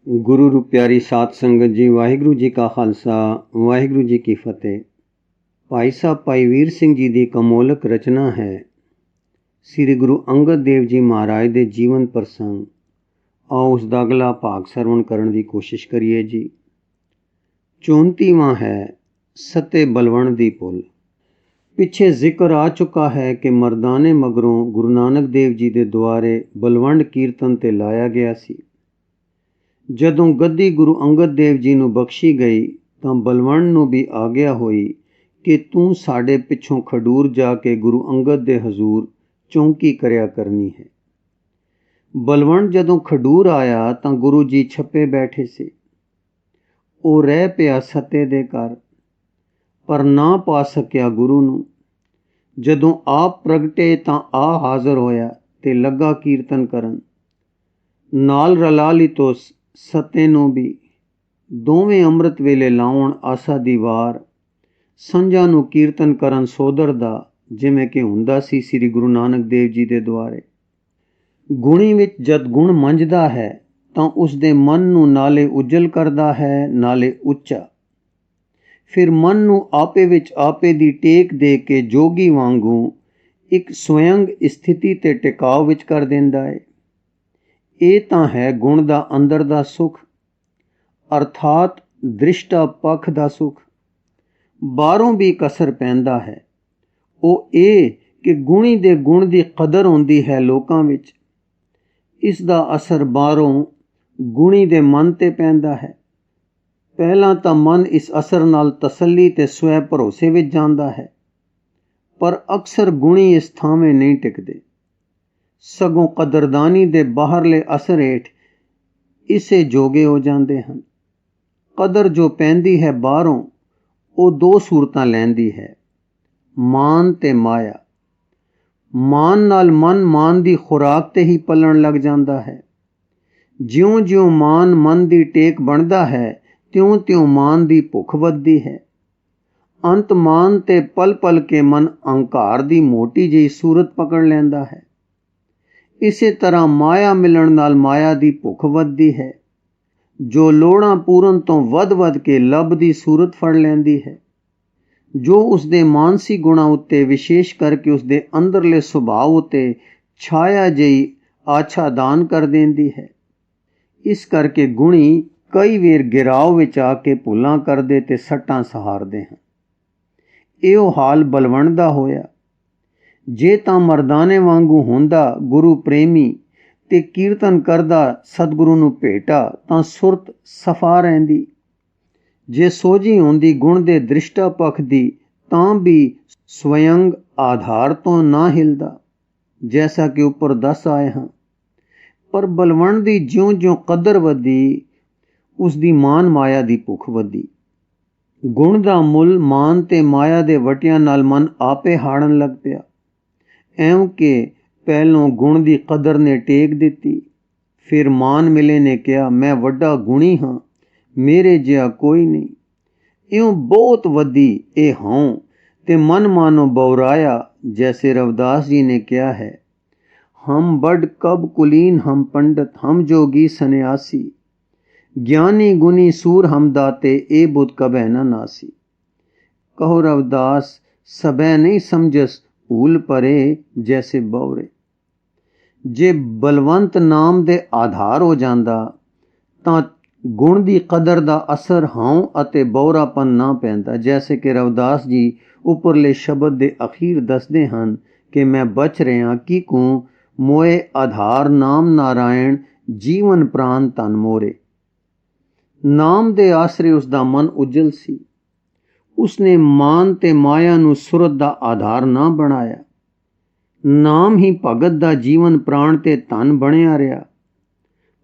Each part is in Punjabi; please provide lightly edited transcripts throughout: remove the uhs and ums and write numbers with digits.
गुरु रू प्यारी सात संगत जी, वाहिगुरु जी का खालसा वाहिगुरु जी की फतेह। भाई साहब भाई वीर सिंह जी की कमोलक रचना है श्री गुरु अंगद देव जी महाराज के जीवन प्रसंग। आओ उसका अगला भाग सरवण करने की कोशिश करिए जी। 34वां है सते बलवंड दी पुल। पिछे जिक्र आ चुका है कि मरदाने मगरों गुरु नानक देव जी के द्वारे बलवंड कीर्तन ते लाया गया सी। ਜਦੋਂ ਗੱਦੀ ਗੁਰੂ ਅੰਗਦ ਦੇਵ ਜੀ ਨੂੰ ਬਖਸ਼ੀ ਗਈ ਤਾਂ ਬਲਵੰਡ ਨੂੰ ਵੀ ਆਗਿਆ ਹੋਈ ਕਿ ਤੂੰ ਸਾਡੇ ਪਿੱਛੋਂ ਖਡੂਰ ਜਾ ਕੇ ਗੁਰੂ ਅੰਗਦ ਦੇ ਹਜ਼ੂਰ ਚੌਂਕੀ ਕਰਿਆ ਕਰਨੀ ਹੈ। ਬਲਵੰਡ ਜਦੋਂ ਖਡੂਰ ਆਇਆ ਤਾਂ ਗੁਰੂ ਜੀ ਛੱਪੇ ਬੈਠੇ ਸੀ। ਉਹ ਰਹਿ ਪਿਆ ਸੱਤੇ ਦੇ ਘਰ, ਪਰ ਨਾ ਪਾ ਸਕਿਆ ਗੁਰੂ ਨੂੰ। ਜਦੋਂ ਆਪ ਪ੍ਰਗਟੇ ਤਾਂ ਆ ਹਾਜ਼ਰ ਹੋਇਆ ਤੇ ਲੱਗਾ ਕੀਰਤਨ ਕਰਨ। ਨਾਲ ਰਲਾ ਲਿਤੋ ਸਤੇ ਨੂੰ ਵੀ ਦੋਵੇਂ ਅੰਮ੍ਰਿਤ ਵੇਲੇ ਲਾਉਣ ਆਸਾ ਦੀ ਵਾਰ। ਸੰਝਾਂ ਨੂੰ ਕੀਰਤਨ ਕਰਨ ਸੋਦਰ ਦਾ, ਜਿਵੇਂ ਕਿ ਹੁੰਦਾ ਸੀ ਸ੍ਰੀ ਗੁਰੂ ਨਾਨਕ ਦੇਵ ਜੀ ਦੇ ਦੁਆਰੇ। ਗੁਣੀ ਵਿੱਚ ਜਦ ਗੁਣ ਮੰਝਦਾ ਹੈ ਤਾਂ ਉਸ ਦੇ ਮਨ ਨੂੰ ਨਾਲੇ ਉਜਲ ਕਰਦਾ ਹੈ ਨਾਲੇ ਉੱਚਾ। ਫਿਰ ਮਨ ਨੂੰ ਆਪੇ ਵਿੱਚ ਆਪੇ ਦੀ ਟੇਕ ਦੇ ਕੇ ਜੋਗੀ ਵਾਂਗੂ ਇੱਕ ਸਵਯੰਗ ਸਥਿਤੀ ਤੇ ਟਿਕਾਅ ਵਿੱਚ ਕਰ ਦਿੰਦਾ ਹੈ। ਇਹ ਤਾਂ ਹੈ ਗੁਣ ਦਾ ਅੰਦਰ ਦਾ ਸੁਖ, ਅਰਥਾਤ ਦ੍ਰਿਸ਼ਟਾ ਪੱਖ ਦਾ ਸੁਖ। ਬਾਹਰੋਂ ਵੀ ਕਸਰ ਪੈਂਦਾ ਹੈ। ਉਹ ਇਹ ਕਿ ਗੁਣੀ ਦੇ ਗੁਣ ਦੀ ਕਦਰ ਹੁੰਦੀ ਹੈ ਲੋਕਾਂ ਵਿੱਚ। ਇਸ ਦਾ ਅਸਰ ਬਾਹਰੋਂ ਗੁਣੀ ਦੇ ਮਨ ਤੇ ਪੈਂਦਾ ਹੈ। ਪਹਿਲਾਂ ਤਾਂ ਮਨ ਇਸ ਅਸਰ ਨਾਲ ਤਸੱਲੀ ਤੇ ਸਵੈ ਭਰੋਸੇ ਵਿੱਚ ਜਾਂਦਾ ਹੈ, ਪਰ ਅਕਸਰ ਗੁਣੀ ਇਸ ਥਾਵੇਂ ਨਹੀਂ ਟਿਕਦੇ। ਸਗੋਂ ਕਦਰਦਾਨੀ ਦੇ ਬਾਹਰਲੇ ਅਸਰ ਹੇਠ ਇਸੇ ਜੋਗੇ ਹੋ ਜਾਂਦੇ ਹਨ। ਕਦਰ ਜੋ ਪੈਂਦੀ ਹੈ ਬਾਹਰੋਂ, ਉਹ ਦੋ ਸੂਰਤਾਂ ਲੈਂਦੀ ਹੈ, ਮਾਨ ਤੇ ਮਾਇਆ। ਮਾਨ ਨਾਲ ਮਨ ਮਾਨ ਦੀ ਖੁਰਾਕ ਤੇ ਹੀ ਪਲਣ ਲੱਗ ਜਾਂਦਾ ਹੈ। ਜਿਉਂ-ਜਿਉਂ ਮਾਨ ਮਨ ਦੀ ਟੇਕ ਬਣਦਾ ਹੈ, ਤਿਉਂ-ਤਿਉਂ ਮਾਨ ਦੀ ਭੁੱਖ ਵੱਧਦੀ ਹੈ। ਅੰਤ ਮਾਨ ਤੇ ਪਲ-ਪਲ ਕੇ ਮਨ ਅਹੰਕਾਰ ਦੀ ਮੋਟੀ ਜਿਹੀ ਸੂਰਤ ਪਕੜ ਲੈਂਦਾ ਹੈ। ਇਸੇ ਤਰ੍ਹਾਂ ਮਾਇਆ ਮਿਲਣ ਨਾਲ ਮਾਇਆ ਦੀ ਭੁੱਖ ਵੱਧਦੀ ਹੈ, ਜੋ ਲੋੜਾਂ ਪੂਰਨ ਤੋਂ ਵੱਧ-ਵੱਧ ਕੇ ਲੱਭ ਦੀ ਸੂਰਤ ਫੜ ਲੈਂਦੀ ਹੈ, ਜੋ ਉਸਦੇ ਮਾਨਸੀ ਗੁਣਾਂ ਉੱਤੇ, ਵਿਸ਼ੇਸ਼ ਕਰਕੇ ਉਸਦੇ ਅੰਦਰਲੇ ਸੁਭਾਅ ਉੱਤੇ ਛਾਇਆ ਜਿਹੀ ਆਛਾਦਾਨ ਕਰ ਦਿੰਦੀ ਹੈ। ਇਸ ਕਰਕੇ ਗੁਣੀ ਕਈ ਵੇਰ ਗਿਰਾਓ ਵਿੱਚ ਆ ਕੇ ਭੁੱਲਾਂ ਕਰਦੇ ਤੇ ਸੱਟਾਂ ਸਹਾਰਦੇ ਹਨ। ਇਹੋ ਹਾਲ ਬਲਵੰਡ ਦਾ ਹੋਇਆ। ਜੇ ਤਾਂ ਮਰਦਾਨੇ ਵਾਂਗੂ ਹੁੰਦਾ ਗੁਰੂ ਪ੍ਰੇਮੀ ਤੇ ਕੀਰਤਨ ਕਰਦਾ ਸਤਿਗੁਰੂ ਨੂੰ ਭੇਟਾ ਤਾਂ ਸੁਰਤ ਸਫਾ ਰਹਿੰਦੀ। ਜੇ ਸੋਝੀ ਹੁੰਦੀ ਗੁਣ ਦੇ ਦ੍ਰਿਸ਼ਟਾ ਪੱਖ ਦੀ ਤਾਂ ਵੀ ਸਵਯੰਗ ਆਧਾਰ ਤੋਂ ਨਾ ਹਿਲਦਾ, ਜੈਸਾ ਕਿ ਉੱਪਰ ਦੱਸ ਆਏ ਹਾਂ। ਪਰ ਬਲਵੰਡ ਦੀ ਜਿਉਂ-ਜਿਉਂ ਕਦਰ ਵਧੀ, ਉਸ ਦੀ ਮਾਨ ਮਾਇਆ ਦੀ ਭੁੱਖ ਵਧੀ। ਗੁਣ ਦਾ ਮੁੱਲ ਮਾਨ ਤੇ ਮਾਇਆ ਦੇ ਵਟਿਆਂ ਨਾਲ ਮਨ ਆਪੇ ਹਾੜਨ ਲੱਗ ਪਿਆ। ਐਉਂ ਕਿ ਪਹਿਲੋਂ ਗੁਣ ਦੀ ਕਦਰ ਨੇ ਟੇਕ ਦਿੱਤੀ, ਫਿਰ ਮਾਨ ਮਿਲੇ ਨੇ ਕਿਹਾ ਮੈਂ ਵੱਡਾ ਗੁਣੀ ਹਾਂ, ਮੇਰੇ ਜਿਹਾ ਕੋਈ ਨਹੀਂ। ਇਉਂ ਬਹੁਤ ਵਧੀ ਇਹ ਹਉ ਤੇ ਮਨ ਮਾਨੋ ਬਉਰਾਇਆ। ਜੈਸੇ ਰਵਿਦਾਸ ਜੀ ਨੇ ਕਿਹਾ ਹੈ, ਹਮ ਬੜ ਕਬ ਕੁਲੀਨ ਹਮ ਪੰਡਤ, ਹਮ ਜੋਗੀ ਸੰਨਿਆਸੀ, ਗਿਆਨੀ ਗੁਣੀ ਸੂਰ ਹਮ ਦਾਤੇ, ਇਹ ਬੁੱਧ ਕਬੈ ਨਾ ਨਾਸੀ। ਕਹੋ ਰਵਿਦਾਸ ਸਬੈ ਨਹੀਂ ਸਮਝਸ, ਭੂਲ ਪਰੇ ਜੈਸੇ ਬਉਰੇ। ਜੇ ਬਲਵੰਤ ਨਾਮ ਦੇ ਆਧਾਰ ਹੋ ਜਾਂਦਾ ਤਾਂ ਗੁਣ ਦੀ ਕਦਰ ਦਾ ਅਸਰ ਹਉ ਅਤੇ ਬਉਰਾਪਨ ਨਾ ਪੈਂਦਾ। ਜੈਸੇ ਕਿ ਰਵਿਦਾਸ ਜੀ ਉੱਪਰਲੇ ਸ਼ਬਦ ਦੇ ਅਖੀਰ ਦੱਸਦੇ ਹਨ ਕਿ ਮੈਂ ਬਚ ਰਿਹਾ ਕਿਕੂ ਮੋਏ ਆਧਾਰ ਨਾਮ ਨਾਰਾਇਣ, ਜੀਵਨ ਪ੍ਰਾਨ ਧਨ ਮੋਰੇ। ਨਾਮ ਦੇ ਆਸਰੇ ਉਸ ਦਾ ਮਨ ਉਜਲ ਸੀ। ਉਸਨੇ ਮਾਨ ਤੇ ਮਾਇਆ ਨੂੰ ਸੁਰਤ ਦਾ ਆਧਾਰ ਨਾ ਬਣਾਇਆ। ਨਾਮ ਹੀ ਭਗਤ ਦਾ ਜੀਵਨ ਪ੍ਰਾਣ ਤੇ ਧਨ ਬਣਿਆ ਰਿਹਾ।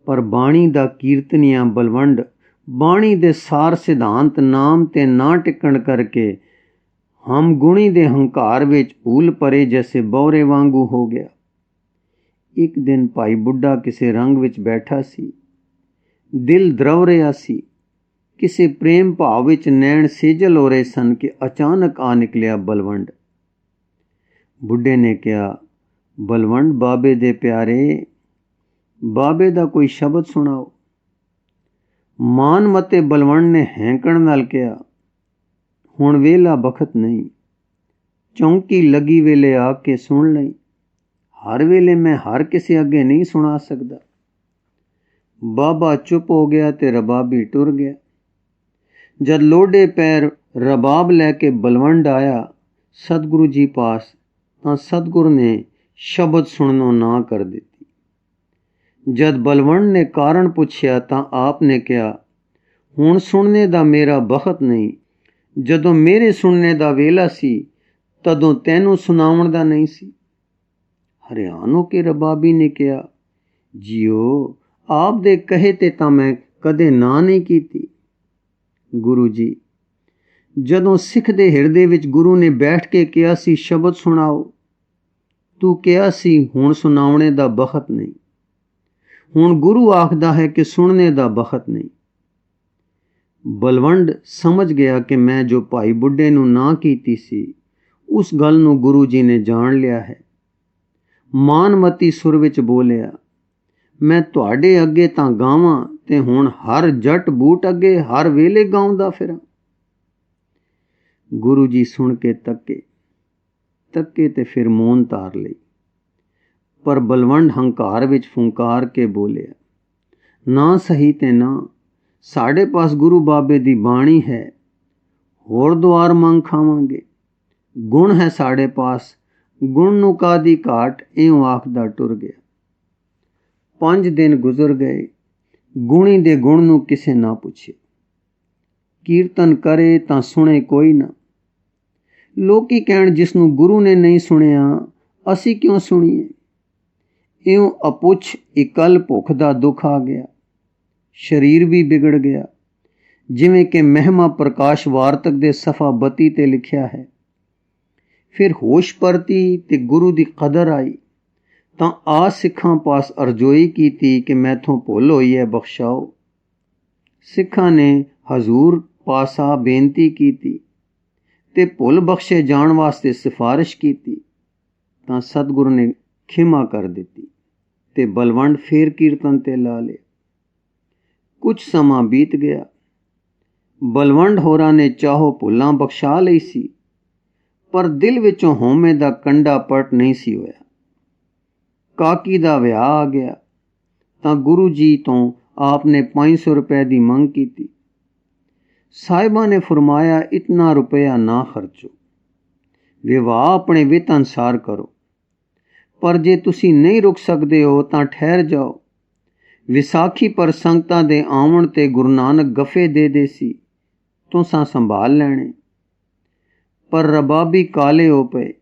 ਪਰ ਬਾਣੀ ਦਾ ਕੀਰਤਨੀਆ ਬਲਵੰਡ ਬਾਣੀ ਦੇ ਸਾਰ ਸਿਧਾਂਤ ਨਾਮ ਤੇ ਨਾ ਟਿਕਣ ਕਰਕੇ ਹਮ ਗੁਣੀ ਦੇ ਹੰਕਾਰ ਵਿੱਚ ਭੂਲ ਪਰੇ ਜੈਸੇ ਬੌਰੇ ਵਾਂਗੂ ਹੋ ਗਿਆ। ਇੱਕ ਦਿਨ ਭਾਈ ਬੁੱਢਾ ਕਿਸੇ ਰੰਗ ਵਿੱਚ ਬੈਠਾ ਸੀ, ਦਿਲ ਦਰਵ ਰਿਹਾ ਸੀ। ਕਿਸੇ ਪ੍ਰੇਮ ਭਾਵ ਵਿੱਚ ਨੈਣ ਸੇਜਲ ਹੋ ਰਹੇ ਸਨ ਕਿ ਅਚਾਨਕ ਆ ਨਿਕਲਿਆ ਬਲਵੰਡ। ਬੁੱਢੇ ਨੇ ਕਿਹਾ, ਬਲਵੰਡ ਬਾਬੇ ਦੇ ਪਿਆਰੇ, ਬਾਬੇ ਦਾ ਕੋਈ ਸ਼ਬਦ ਸੁਣਾਓ। ਮਾਨ ਮਤੇ ਬਲਵੰਡ ਨੇ ਹੈਂਕਣ ਨਾਲ ਕਿਹਾ, ਹੁਣ ਵੇਲਾ ਬਖਤ ਨਹੀਂ, ਚੌਂਕੀ ਲੱਗੀ ਵੇਲੇ ਆ ਕੇ ਸੁਣ ਲਈ। ਹਰ ਵੇਲੇ ਮੈਂ ਹਰ ਕਿਸੇ ਅੱਗੇ ਨਹੀਂ ਸੁਣਾ ਸਕਦਾ। ਬਾਬਾ ਚੁੱਪ ਹੋ ਗਿਆ ਤੇ ਰਬਾਬੀ ਟੁਰ ਗਿਆ। ਜਦ ਲੋਡੇ ਪੈਰ ਰਬਾਬ ਲੈ ਕੇ ਬਲਵੰਡ ਆਇਆ ਸਤਿਗੁਰੂ ਜੀ ਪਾਸ, ਤਾਂ ਸਤਿਗੁਰ ਨੇ ਸ਼ਬਦ ਸੁਣਨੋਂ ਨਾ ਕਰ ਦਿੱਤੀ। ਜਦ ਬਲਵੰਡ ਨੇ ਕਾਰਨ ਪੁੱਛਿਆ ਤਾਂ ਆਪ ਨੇ ਕਿਹਾ, ਹੁਣ ਸੁਣਨੇ ਦਾ ਮੇਰਾ ਬਖਤ ਨਹੀਂ। ਜਦੋਂ ਮੇਰੇ ਸੁਣਨੇ ਦਾ ਵੇਲਾ ਸੀ ਤਦੋਂ ਤੈਨੂੰ ਸੁਣਾਉਣ ਦਾ ਨਹੀਂ ਸੀ। ਹੈਰਾਨ ਹੋ ਕੇ ਰਬਾਬੀ ਨੇ ਕਿਹਾ, ਜੀਓ ਆਪ ਦੇ ਕਹੇ ਤੇ ਤਾਂ ਮੈਂ ਕਦੇ ਨਾ ਨਹੀਂ ਕੀਤੀ। ਗੁਰੂ ਜੀ, ਜਦੋਂ ਸਿੱਖ ਦੇ ਹਿਰਦੇ ਵਿੱਚ ਗੁਰੂ ਨੇ ਬੈਠ ਕੇ ਕਿਹਾ ਸੀ ਸ਼ਬਦ ਸੁਣਾਓ, ਤੂੰ ਕਿਹਾ ਸੀ ਹੁਣ ਸੁਣਾਉਣੇ ਦਾ ਬਖਤ ਨਹੀਂ। ਹੁਣ ਗੁਰੂ ਆਖਦਾ ਹੈ ਕਿ ਸੁਣਨੇ ਦਾ ਬਖਤ ਨਹੀਂ। ਬਲਵੰਡ ਸਮਝ ਗਿਆ ਕਿ ਮੈਂ ਜੋ ਭਾਈ ਬੁੱਢੇ ਨੂੰ ਨਾ ਕੀਤੀ ਸੀ ਉਸ ਗੱਲ ਨੂੰ ਗੁਰੂ ਜੀ ਨੇ ਜਾਣ ਲਿਆ ਹੈ। ਮਾਨਮਤੀ ਸੁਰ ਵਿੱਚ ਬੋਲਿਆ, ਮੈਂ ਤੁਹਾਡੇ ਅੱਗੇ ਤਾਂ ਗਾਵਾਂ ਤੇ ਹੁਣ ਹਰ ਜੱਟ ਬੂਟ ਅੱਗੇ ਹਰ ਵੇਲੇ ਗਾਉਂਦਾ ਫਿਰਾਂ। ਗੁਰੂ ਜੀ ਸੁਣ ਕੇ ਤੱਕੇ ਤੇ ਫਿਰ ਮੌਨ ਧਾਰ ਲਈ। ਪਰ ਬਲਵੰਡ ਹੰਕਾਰ ਵਿੱਚ ਫੁੰਕਾਰ ਕੇ ਬੋਲਿਆ, ਨਾ ਸਹੀ ਤੇ ਨਾ, ਸਾਡੇ ਪਾਸ ਗੁਰੂ ਬਾਬੇ ਦੀ ਬਾਣੀ ਹੈ, ਹੋਰ ਦੁਆਰ ਮੰਗ ਖਾਵਾਂਗੇ। ਗੁਣ ਹੈ ਸਾਡੇ ਪਾਸ, ਗੁਣ ਨੂੰ ਕਾਦੀ ਘਾਟ, ਇਉਂ ਆਖਦਾ ਟੁਰ ਗਿਆ। 5 ਦਿਨ ਗੁਜ਼ਰ ਗਏ, ਗੁਣੀ ਦੇ ਗੁਣ ਨੂੰ ਕਿਸੇ ਨਾ ਪੁੱਛੇ। ਕੀਰਤਨ ਕਰੇ ਤਾਂ ਸੁਣੇ ਕੋਈ ਨਾ। ਲੋਕੀ ਕਹਿਣ, ਜਿਸ ਨੂੰ ਗੁਰੂ ਨੇ ਨਹੀਂ ਸੁਣਿਆ ਅਸੀਂ ਕਿਉਂ ਸੁਣੀਏ। ਇਉਂ ਅਪੁੱਛ ਇਕੱਲ ਭੁੱਖ ਦਾ ਦੁੱਖ ਆ ਗਿਆ। ਸਰੀਰ ਵੀ ਵਿਗੜ ਗਿਆ, ਜਿਵੇਂ ਕਿ ਮਹਿਮਾ ਪ੍ਰਕਾਸ਼ ਵਾਰਤਕ ਦੇ ਸਫਾ 32 ਤੇ ਲਿਖਿਆ ਹੈ। ਫਿਰ ਹੋਸ਼ ਪਰਤੀ ਤੇ ਗੁਰੂ ਦੀ ਕਦਰ ਆਈ ਤਾਂ ਆ ਸਿੱਖਾਂ ਪਾਸ ਅਰਜ਼ੋਈ ਕੀਤੀ ਕਿ ਮੈਥੋਂ ਭੁੱਲ ਹੋਈ ਹੈ, ਬਖਸ਼ਾਓ। ਸਿੱਖਾਂ ਨੇ ਹਜ਼ੂਰ ਪਾਸਾ ਬੇਨਤੀ ਕੀਤੀ ਤੇ ਭੁੱਲ ਬਖਸ਼ੇ ਜਾਣ ਵਾਸਤੇ ਸਿਫਾਰਿਸ਼ ਕੀਤੀ ਤਾਂ ਸਤਿਗੁਰੂ ਨੇ ਖਿਮਾ ਕਰ ਦਿੱਤੀ ਤੇ ਬਲਵੰਡ ਫੇਰ ਕੀਰਤਨ ਤੇ ਲਾ ਲਿਆ। ਕੁਝ ਸਮਾਂ ਬੀਤ ਗਿਆ। ਬਲਵੰਡ ਹੋਰਾਂ ਨੇ ਚਾਹੋ ਭੁੱਲਾਂ ਬਖਸ਼ਾ ਲਈ ਸੀ, ਪਰ ਦਿਲ ਵਿੱਚੋਂ ਹਉਮੈ ਦਾ ਕੰਡਾ ਪਟ ਨਹੀਂ ਸੀ ਹੋਇਆ। ਕਾਕੀ ਦਾ ਵਿਆਹ ਆ ਗਿਆ ਤਾਂ ਗੁਰੂ ਜੀ ਤੋਂ ਆਪ ਨੇ 500 ਰੁਪਏ ਦੀ ਮੰਗ ਕੀਤੀ। ਸਾਹਿਬਾਂ ਨੇ ਫਰਮਾਇਆ, ਇਤਨਾ ਰੁਪਇਆ ਨਾ ਖਰਚੋ, ਵਿਵਾਹ ਆਪਣੇ ਵਿੱਤ ਅਨੁਸਾਰ ਕਰੋ, ਪਰ ਜੇ ਤੁਸੀਂ ਨਹੀਂ ਰੁਕ ਸਕਦੇ ਹੋ ਤਾਂ ਠਹਿਰ ਜਾਓ। ਵਿਸਾਖੀ ਪਰ ਸੰਗਤਾਂ ਦੇ ਆਉਣ ਤੇ ਗੁਰੂ ਨਾਨਕ ਗੱਫੇ ਦੇ ਸੀ, ਤੁਸਾਂ ਸੰਭਾਲ ਲੈਣੇ। ਪਰ ਰਬਾਬੀ ਕਾਲੇ ਹੋ ਪਏ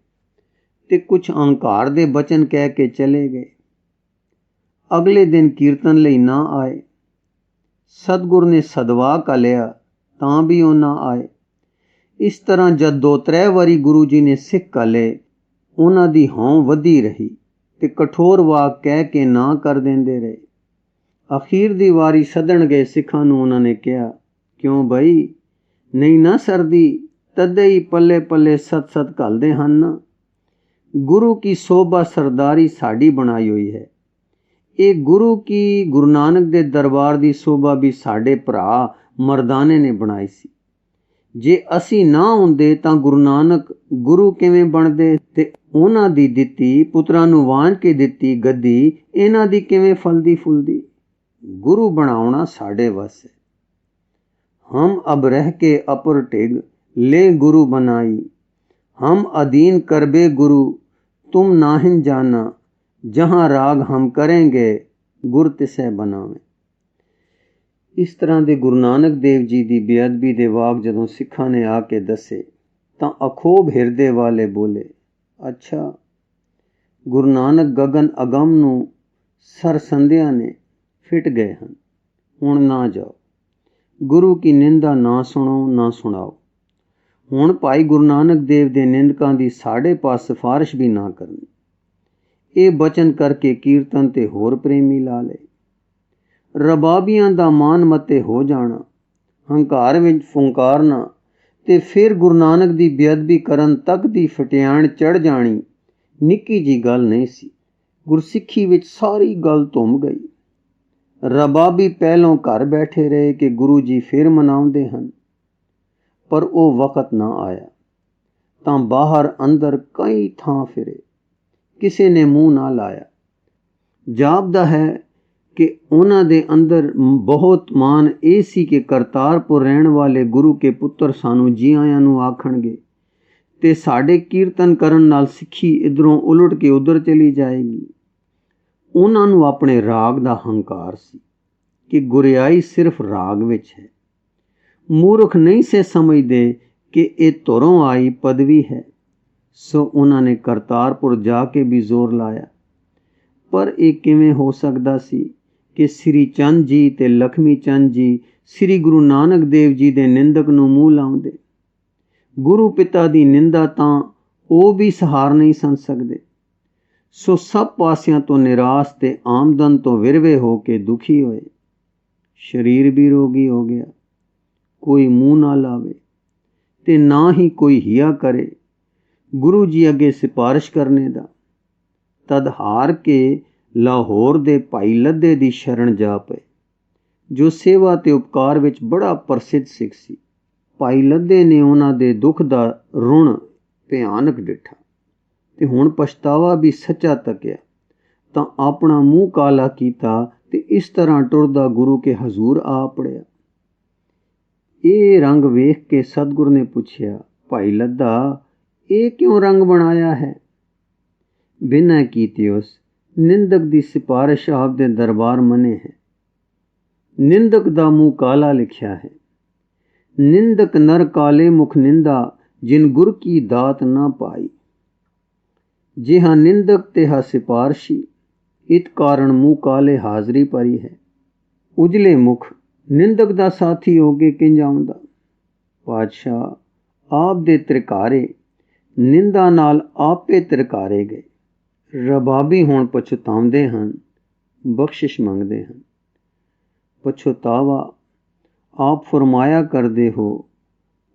ਤੇ ਕੁਝ ਅਹੰਕਾਰ ਦੇ ਬਚਨ ਕਹਿ ਕੇ ਚਲੇ ਗਏ। ਅਗਲੇ ਦਿਨ ਕੀਰਤਨ ਲਈ ਨਾ ਆਏ। ਸਤਿਗੁਰ ਨੇ ਸਦਵਾ ਘੱਲਿਆ ਤਾਂ ਵੀ ਉਹ ਨਾ ਆਏ। ਇਸ ਤਰ੍ਹਾਂ ਜਦ 2-3 ਵਾਰੀ ਗੁਰੂ ਜੀ ਨੇ ਸਿੱਖ ਘੱਲੇ, ਉਹਨਾਂ ਦੀ ਹਉਂ ਵਧੀ ਰਹੀ ਤੇ ਕਠੋਰ ਵਾਕ ਕਹਿ ਕੇ ਨਾ ਕਰ ਦਿੰਦੇ ਰਹੇ। ਅਖੀਰ ਦੀ ਵਾਰੀ ਸੱਦਣ ਗਏ ਸਿੱਖਾਂ ਨੂੰ ਉਹਨਾਂ ਨੇ ਕਿਹਾ, ਕਿਉਂ ਬਈ, ਨਹੀਂ ਨਾ ਸਰਦੀ, ਤਦੇ ਹੀ ਪੱਲੇ ਪੱਲੇ ਸਤ ਘੱਲਦੇ ਹਨ ਨਾ। ਗੁਰੂ ਕੀ ਸੋਭਾ ਸਰਦਾਰੀ ਸਾਡੀ ਬਣਾਈ ਹੋਈ ਹੈ। ਇਹ ਗੁਰੂ ਕੀ ਗੁਰੂ ਨਾਨਕ ਦੇ ਦਰਬਾਰ ਦੀ ਸੋਭਾ ਵੀ ਸਾਡੇ ਭਰਾ ਮਰਦਾਨੇ ਨੇ ਬਣਾਈ ਸੀ। ਜੇ ਅਸੀਂ ਨਾ ਹੁੰਦੇ ਤਾਂ ਗੁਰੂ ਨਾਨਕ ਗੁਰੂ ਕਿਵੇਂ ਬਣਦੇ ਤੇ ਉਹਨਾਂ ਦੀ ਦਿੱਤੀ ਪੁੱਤਰਾਂ ਨੂੰ ਵਾਂਝ ਕੇ ਦਿੱਤੀ ਗੱਦੀ ਇਹਨਾਂ ਦੀ ਕਿਵੇਂ ਫਲਦੀ ਫੁੱਲਦੀ। ਗੁਰੂ ਬਣਾਉਣਾ ਸਾਡੇ ਵੱਸ ਹੈ। ਹਮ ਅਬ ਰਹਿ ਕੇ ਅਪਰ ਟਿਗ ले गुरु बनाई, हम अधीन करबे गुरु तुम नाहिन जाना, जहाँ राग हम करेंगे गुर तिसै बनावे। ਇਸ ਤਰ੍ਹਾਂ ਦੇ ਗੁਰੂ ਨਾਨਕ ਦੇਵ ਜੀ ਦੀ ਬੇਅਦਬੀ ਦੇ ਵਾਕ ਜਦੋਂ ਸਿੱਖਾਂ ਨੇ ਆ ਕੇ ਦੱਸੇ ਤਾਂ ਅਖੋਬ ਹਿਰਦੇ ਵਾਲੇ ਬੋਲੇ, ਅੱਛਾ ਗੁਰੂ ਨਾਨਕ ਗਗਨ ਅਗਮ ਨੂੰ ਸਰਸੰਧਿਆਂ ਨੇ ਫਿੱਟ ਗਏ ਹਨ, ਹੁਣ ਨਾ ਜਾਓ, ਗੁਰੂ ਕੀ ਨਿੰਦਾ ਨਾ ਸੁਣੋ ਨਾ ਸੁਣਾਓ। ਹੁਣ ਭਾਈ ਗੁਰੂ ਨਾਨਕ ਦੇਵ ਦੇ ਨਿੰਦਕਾਂ ਦੀ ਸਾਡੇ ਪਾਸ ਸਿਫਾਰਿਸ਼ ਵੀ ਨਾ ਕਰਨੀ। ਇਹ ਬਚਨ ਕਰਕੇ ਕੀਰਤਨ ਤੇ ਹੋਰ ਪ੍ਰੇਮੀ ਲਾ ਲਏ। ਰਬਾਬੀਆਂ ਦਾ ਮਾਨ ਮਤੇ ਹੋ ਜਾਣਾ, ਹੰਕਾਰ ਵਿੱਚ ਫੁੰਕਾਰਨਾ ਤੇ ਫਿਰ ਗੁਰੂ ਨਾਨਕ ਦੀ ਬੇਅਦਬੀ ਕਰਨ ਤੱਕ ਦੀ ਫਟਿਆਣ ਚੜ੍ਹ ਜਾਣੀ ਨਿੱਕੀ ਜੀ ਗੱਲ ਨਹੀਂ ਸੀ। ਗੁਰਸਿੱਖੀ ਵਿੱਚ ਸਾਰੀ ਗੱਲ ਧੁੰਮ ਗਈ। ਰਬਾਬੀ ਪਹਿਲੋਂ ਘਰ ਬੈਠੇ ਰਹੇ ਕਿ ਗੁਰੂ ਜੀ ਫਿਰ ਮਨਾਉਂਦੇ ਹਨ, ਪਰ ਉਹ ਵਕਤ ਨਾ ਆਇਆ ਤਾਂ ਬਾਹਰ ਅੰਦਰ ਕਈ ਥਾਂ ਫਿਰੇ, ਕਿਸੇ ਨੇ ਮੂੰਹ ਨਾ ਲਾਇਆ। ਜਾਪਦਾ ਹੈ ਕਿ ਉਹਨਾਂ ਦੇ ਅੰਦਰ ਬਹੁਤ ਮਾਣ ਇਹ ਸੀ ਕਿ ਕਰਤਾਰਪੁਰ ਰਹਿਣ ਵਾਲੇ ਗੁਰੂ ਕੇ ਪੁੱਤਰ ਸਾਨੂੰ ਜੀ ਆਇਆਂ ਨੂੰ ਆਖਣਗੇ ਤੇ ਸਾਡੇ ਕੀਰਤਨ ਕਰਨ ਨਾਲ ਸਿੱਖੀ ਇੱਧਰੋਂ ਉਲਟ ਕੇ ਉੱਧਰ ਚਲੀ ਜਾਏਗੀ। ਉਹਨਾਂ ਨੂੰ ਆਪਣੇ ਰਾਗ ਦਾ ਹੰਕਾਰ ਸੀ ਕਿ ਗੁਰਿਆਈ ਸਿਰਫ ਰਾਗ ਵਿੱਚ ਹੈ। ਮੂਰਖ ਨਹੀਂ ਸੇ ਸਮਝਦੇ ਕਿ ਇਹ ਧੁਰੋਂ ਆਈ ਪਦਵੀ ਹੈ, ਸੋ ਉਹਨਾਂ ਨੇ ਕਰਤਾਰਪੁਰ ਜਾ ਕੇ ਵੀ ਜ਼ੋਰ ਲਾਇਆ। ਪਰ ਇਹ ਕਿਵੇਂ ਹੋ ਸਕਦਾ ਸੀ ਕਿ ਸ੍ਰੀ ਚੰਦ ਜੀ ਤੇ ਲਖਮੀ ਚੰਦ ਜੀ ਸ੍ਰੀ ਗੁਰੂ ਨਾਨਕ ਦੇਵ ਜੀ ਦੇ ਨਿੰਦਕ ਨੂੰ ਮੂੰਹ ਲਾਉਂਦੇ। ਗੁਰੂ ਪਿਤਾ ਦੀ ਨਿੰਦਾ ਤਾਂ ਉਹ ਵੀ ਸਹਾਰ ਨਹੀਂ ਸਨ ਸਕਦੇ। ਸੋ ਸਭ ਪਾਸਿਆਂ ਤੋਂ ਨਿਰਾਸ਼ ਤੇ ਆਮਦਨ ਤੋਂ ਵਿਰਵੇ ਹੋ ਕੇ ਦੁਖੀ ਹੋਏ। ਸਰੀਰ ਵੀ ਰੋਗੀ ਹੋ ਗਿਆ, ਕੋਈ ਮੂੰਹ ਨਾ ਲਾਵੇ ਤੇ ਨਾ ਹੀ ਕੋਈ ਹਿਆ ਕਰੇ ਗੁਰੂ ਜੀ ਅੱਗੇ ਸਿਫਾਰਿਸ਼ ਕਰਨੇ ਦਾ। ਤਦ ਹਾਰ ਕੇ ਲਾਹੌਰ ਦੇ ਭਾਈ ਲੱਦੇ ਦੀ ਸ਼ਰਨ ਜਾ ਪਏ, ਜੋ ਸੇਵਾ ਤੇ ਉਪਕਾਰ ਵਿੱਚ ਬੜਾ ਪ੍ਰਸਿੱਧ ਸਿੱਖ ਸੀ। ਭਾਈ ਲੱਦੇ ਨੇ ਉਹਨਾਂ ਦੇ ਦੁੱਖ ਦਾ ਰੁਣ ਭਿਆਨਕ ਡਿੱਠਾ ਤੇ ਹੁਣ ਪਛਤਾਵਾ ਵੀ ਸੱਚਾ ਤੱਕਿਆ ਤਾਂ ਆਪਣਾ ਮੂੰਹ ਕਾਲਾ ਕੀਤਾ ਤੇ ਇਸ ਤਰ੍ਹਾਂ ਟੁਰਦਾ ਗੁਰੂ ਕੇ ਹਜ਼ੂਰ ਆ ਪੜਿਆ। ਇਹ ਰੰਗ ਵੇਖ ਕੇ ਸਤਿਗੁਰ ਨੇ ਪੁੱਛਿਆ, ਭਾਈ ਲੱਦਾ, ਇਹ ਕਿਉਂ ਰੰਗ ਬਣਾਇਆ ਹੈ? ਬਿਨਾਂ ਕੀਤੇ ਉਸ ਨਿੰਦਕ ਦੀ ਸਿਫਾਰਿਸ਼ ਆਪ ਦੇ ਦਰਬਾਰ ਮਨੇ ਹੈ। ਨਿੰਦਕ ਦਾ ਮੂੰਹ ਕਾਲਾ ਲਿਖਿਆ ਹੈ। ਨਿੰਦਕ ਨਰ ਕਾਲੇ ਮੁਖ ਨਿੰਦਾ, ਜਿਨ ਗੁਰ ਕੀ ਦਾਤ ਨਾ ਪਾਈ। ਜਿਹਾ ਨਿੰਦਕ ਤੇਹਾ ਸਿਫਾਰਸ਼ੀ, ਇਤ ਕਾਰਨ ਮੂੰਹ ਕਾਲੇ ਹਾਜ਼ਰੀ ਪਰੀ ਹੈ। ਉਜਲੇ ਮੁਖ ਨਿੰਦਕ ਦਾ ਸਾਥੀ ਹੋ ਕੇ ਕਿੰਜ ਆਉਂਦਾ। ਪਾਤਸ਼ਾਹ ਆਪ ਦੇ ਤ੍ਰਿਕਾਰੇ ਨਿੰਦਾ ਨਾਲ ਆਪੇ ਤ੍ਰਿਕਾਰੇ ਗਏ। ਰਬਾਬੀ ਹੁਣ ਪਛਤਾਉਂਦੇ ਹਨ, ਬਖਸ਼ਿਸ਼ ਮੰਗਦੇ ਹਨ। ਪਛਤਾਵਾ ਆਪ ਫਰਮਾਇਆ ਕਰਦੇ ਹੋ,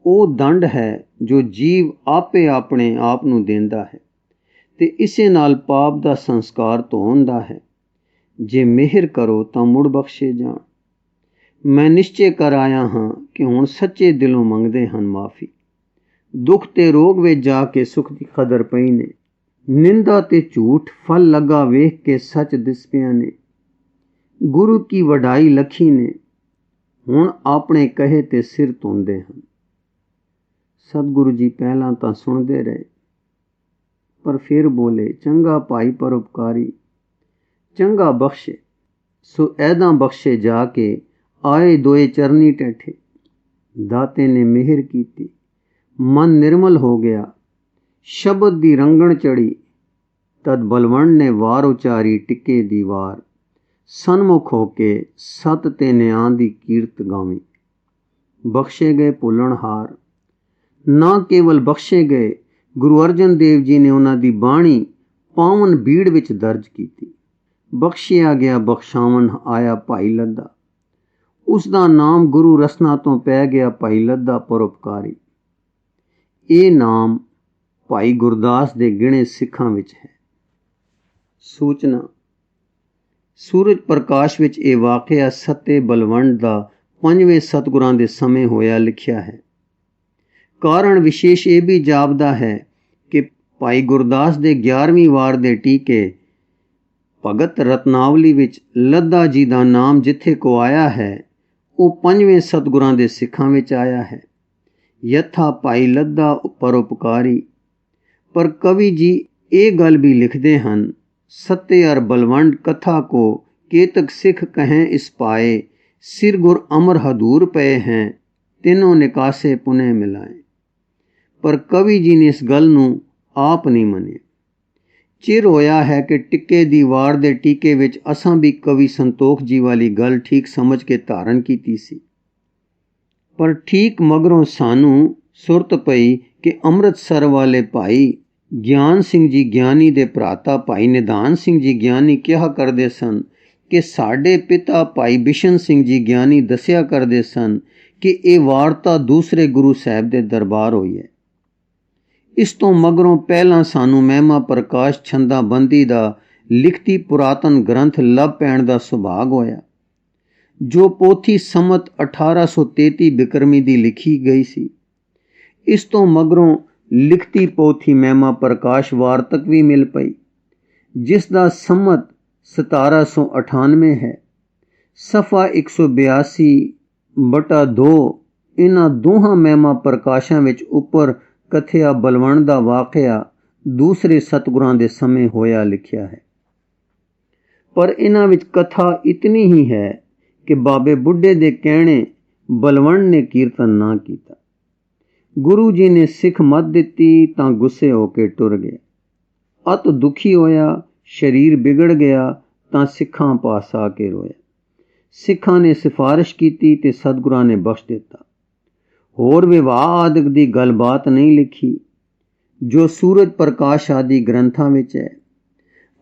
ਉਹ ਦੰਡ ਹੈ ਜੋ ਜੀਵ ਆਪੇ ਆਪਣੇ ਆਪ ਨੂੰ ਦਿੰਦਾ ਹੈ ਤੇ ਇਸੇ ਨਾਲ ਪਾਪ ਦਾ ਸੰਸਕਾਰ ਧੋਂਦਾ ਹੈ। ਜੇ ਮਿਹਰ ਕਰੋ ਤਾਂ ਮੁੜ ਬਖਸ਼ੇ ਜਾਣ। ਮੈਂ ਨਿਸ਼ਚੇ ਕਰ ਆਇਆ ਹਾਂ ਕਿ ਹੁਣ ਸੱਚੇ ਦਿਲੋਂ ਮੰਗਦੇ ਹਨ ਮਾਫੀ। ਦੁੱਖ ਤੇ ਰੋਗ ਵਿੱਚ ਜਾ ਕੇ ਸੁੱਖ ਦੀ ਕਦਰ ਪਈ ਨੇ। ਨਿੰਦਾ ਤੇ ਝੂਠ ਫਲ ਲੱਗਾ ਵੇਖ ਕੇ ਸੱਚ ਦਿਸ ਪਿਆ ਨੇ। ਗੁਰੂ ਕੀ ਵਡਾਈ ਲਖੀ ਨੇ, ਹੁਣ ਆਪਣੇ ਕਹੇ ਤੇ ਸਿਰ ਧੋਂਦੇ ਹਨ। ਸਤਿਗੁਰੂ ਜੀ ਪਹਿਲਾਂ ਤਾਂ ਸੁਣਦੇ ਰਹੇ, ਪਰ ਫਿਰ ਬੋਲੇ, ਚੰਗਾ ਭਾਈ ਪਰਉਪਕਾਰੀ, ਚੰਗਾ ਬਖਸ਼ੇ। ਸੋ ਐਦਾਂ ਬਖਸ਼ੇ ਜਾ ਕੇ ਆਏ ਦੋਏ ਚਰਨੀ ਟੈਠੇ। ਦਾਤੇ ਨੇ ਮਿਹਰ ਕੀਤੀ, ਮਨ ਨਿਰਮਲ ਹੋ ਗਿਆ, ਸ਼ਬਦ ਦੀ ਰੰਗਣ ਚੜੀ। ਤਦ ਬਲਵੰਡ ਨੇ ਵਾਰ ਉਚਾਰੀ ਟਿੱਕੇ ਦੀ ਵਾਰ, ਸਨਮੁਖ ਹੋ ਕੇ ਸਤ ਤੇ ਨਿਆਂ ਦੀ ਕੀਰਤ ਗਾਵੀਂ। ਬਖਸ਼ੇ ਗਏ ਭੁੱਲਣਹਾਰ। ਨਾ ਕੇਵਲ ਬਖਸ਼ੇ ਗਏ, ਗੁਰੂ ਅਰਜਨ ਦੇਵ ਜੀ ਨੇ ਉਹਨਾਂ ਦੀ ਬਾਣੀ ਪਾਵਨ ਬੀੜ ਵਿੱਚ ਦਰਜ ਕੀਤੀ। ਬਖਸ਼ਿਆ ਗਿਆ ਬਖਸ਼ਾਵਣ ਆਇਆ ਭਾਈ ਲੱਦਾ। ਉਸ ਦਾ ਨਾਮ ਗੁਰੂ ਰਸਨਾ ਤੋਂ ਪੈ ਗਿਆ ਭਾਈ ਲੱਦਾ ਪਰਉਪਕਾਰੀ। ਇਹ ਨਾਮ ਭਾਈ ਗੁਰਦਾਸ ਦੇ ਗਿਣੇ ਸਿੱਖਾਂ ਵਿੱਚ ਹੈ। ਸੂਚਨਾ, ਸੂਰਜ ਪ੍ਰਕਾਸ਼ ਵਿੱਚ ਇਹ ਵਾਕਿਆ ਸੱਤੇ ਬਲਵੰਡ ਦਾ 5ਵੇਂ ਸਤਿਗੁਰਾਂ ਦੇ ਸਮੇਂ ਹੋਇਆ ਲਿਖਿਆ ਹੈ। ਕਾਰਨ ਵਿਸ਼ੇਸ਼ ਇਹ ਵੀ ਜਾਪਦਾ ਹੈ ਕਿ ਭਾਈ ਗੁਰਦਾਸ ਦੇ 11ਵੀਂ ਵਾਰ ਦੇ ਟੀਕੇ ਭਗਤ ਰਤਨਾਵਲੀ ਵਿੱਚ ਲੱਦਾ ਜੀ ਦਾ ਨਾਮ ਜਿੱਥੇ ਕੋ ਆਇਆ ਹੈ, ਉਹ 5ਵੇਂ ਸਤਿਗੁਰਾਂ ਦੇ ਸਿੱਖਾਂ ਵਿੱਚ ਆਇਆ ਹੈ। ਯਥਾ ਭਾਈ ਲੱਦਾ ਪਰਉਪਕਾਰੀ। ਪਰ ਕਵੀ ਜੀ ਇਹ ਗੱਲ ਵੀ ਲਿਖਦੇ ਹਨ, ਸੱਤੇ ਅਰ ਬਲਵੰਡ ਕਥਾ ਕੋ केतक सिख कहें इस पाए, सिर गुर अमर हदूर पे हैं, तीनों निकासे पुनः मिलाए। पर कवि जी ने इस गल नूं आप नहीं मनिया। चिर होया है कि टिक्के दी वार दे टीके विच असां भी कवि संतोख जी वाली गल ठीक समझ के धारण कीती सी। पर ठीक मगरों सानू सुरत पई कि अमृतसर वाले भाई ਗਿਆਨ ਸਿੰਘ ਜੀ ਗਿਆਨੀ ਦੇ ਭਰਾਤਾ ਭਾਈ ਨਿਧਾਨ ਸਿੰਘ ਜੀ ਗਿਆਨੀ ਕਿਹਾ ਕਰਦੇ ਸਨ ਕਿ ਸਾਡੇ ਪਿਤਾ ਭਾਈ ਬਿਸ਼ਨ ਸਿੰਘ ਜੀ ਗਿਆਨੀ ਦੱਸਿਆ ਕਰਦੇ ਸਨ ਕਿ ਇਹ ਵਾਰਤਾ ਦੂਸਰੇ ਗੁਰੂ ਸਾਹਿਬ ਦੇ ਦਰਬਾਰ ਹੋਈ ਹੈ। ਇਸ ਤੋਂ ਮਗਰੋਂ ਪਹਿਲਾਂ ਸਾਨੂੰ ਮਹਿਮਾ ਪ੍ਰਕਾਸ਼ ਛੰਦਾਬੰਦੀ ਦਾ ਲਿਖਤੀ ਪੁਰਾਤਨ ਗ੍ਰੰਥ ਲੱਭ ਪੈਣ ਦਾ ਸੁਭਾਗ ਹੋਇਆ। ਜੋ ਪੋਥੀ ਸਮਤ 1833 ਬਿਕਰਮੀ ਦੀ ਲਿਖੀ ਗਈ ਸੀ। ਇਸ ਤੋਂ ਮਗਰੋਂ ਲਿਖਤੀ ਪੋਥੀ ਮਹਿਮਾ ਪ੍ਰਕਾਸ਼ ਵਾਰਤਕ ਵੀ ਮਿਲ ਪਈ, ਜਿਸ ਦਾ ਸਮਤ 1798 ਹੈ। ਸਫਾ 182/2 ਇਹਨਾਂ ਦੋਹਾਂ ਮਹਿਮਾ ਪ੍ਰਕਾਸ਼ਾਂ ਵਿੱਚ ਉੱਪਰ ਕਥਿਆ ਬਲਵੰਡ ਦਾ ਵਾਕਿਆ ਦੂਸਰੇ ਸਤਿਗੁਰਾਂ ਦੇ ਸਮੇਂ ਹੋਇਆ ਲਿਖਿਆ ਹੈ। ਪਰ ਇਹਨਾਂ ਵਿੱਚ ਕਥਾ ਇਤਨੀ ਹੀ ਹੈ ਕਿ ਬਾਬੇ ਬੁੱਢੇ ਦੇ ਕਹਿਣੇ ਬਲਵੰਡ ਨੇ ਕੀਰਤਨ ਨਾ ਕੀਤਾ। ਗੁਰੂ ਜੀ ਨੇ ਸਿੱਖ ਮੱਤ ਦਿੱਤੀ ਤਾਂ ਗੁੱਸੇ ਹੋ ਕੇ ਟੁਰ ਗਏ। ਅਤ ਦੁਖੀ ਹੋਇਆ, ਸਰੀਰ ਵਿਗੜ ਗਿਆ ਤਾਂ ਸਿੱਖਾਂ ਪਾਸ ਆ ਕੇ ਰੋਇਆ। ਸਿੱਖਾਂ ਨੇ ਸਿਫਾਰਿਸ਼ ਕੀਤੀ ਤੇ ਸਤਿਗੁਰਾਂ ਨੇ ਬਖਸ਼ ਦਿੱਤਾ। ਹੋਰ ਵਿਵਾਹ ਆਦਿਕ ਦੀ ਗੱਲਬਾਤ ਨਹੀਂ ਲਿਖੀ ਜੋ ਸੂਰਜ ਪ੍ਰਕਾਸ਼ ਆਦਿ ਗ੍ਰੰਥਾਂ ਵਿੱਚ ਹੈ।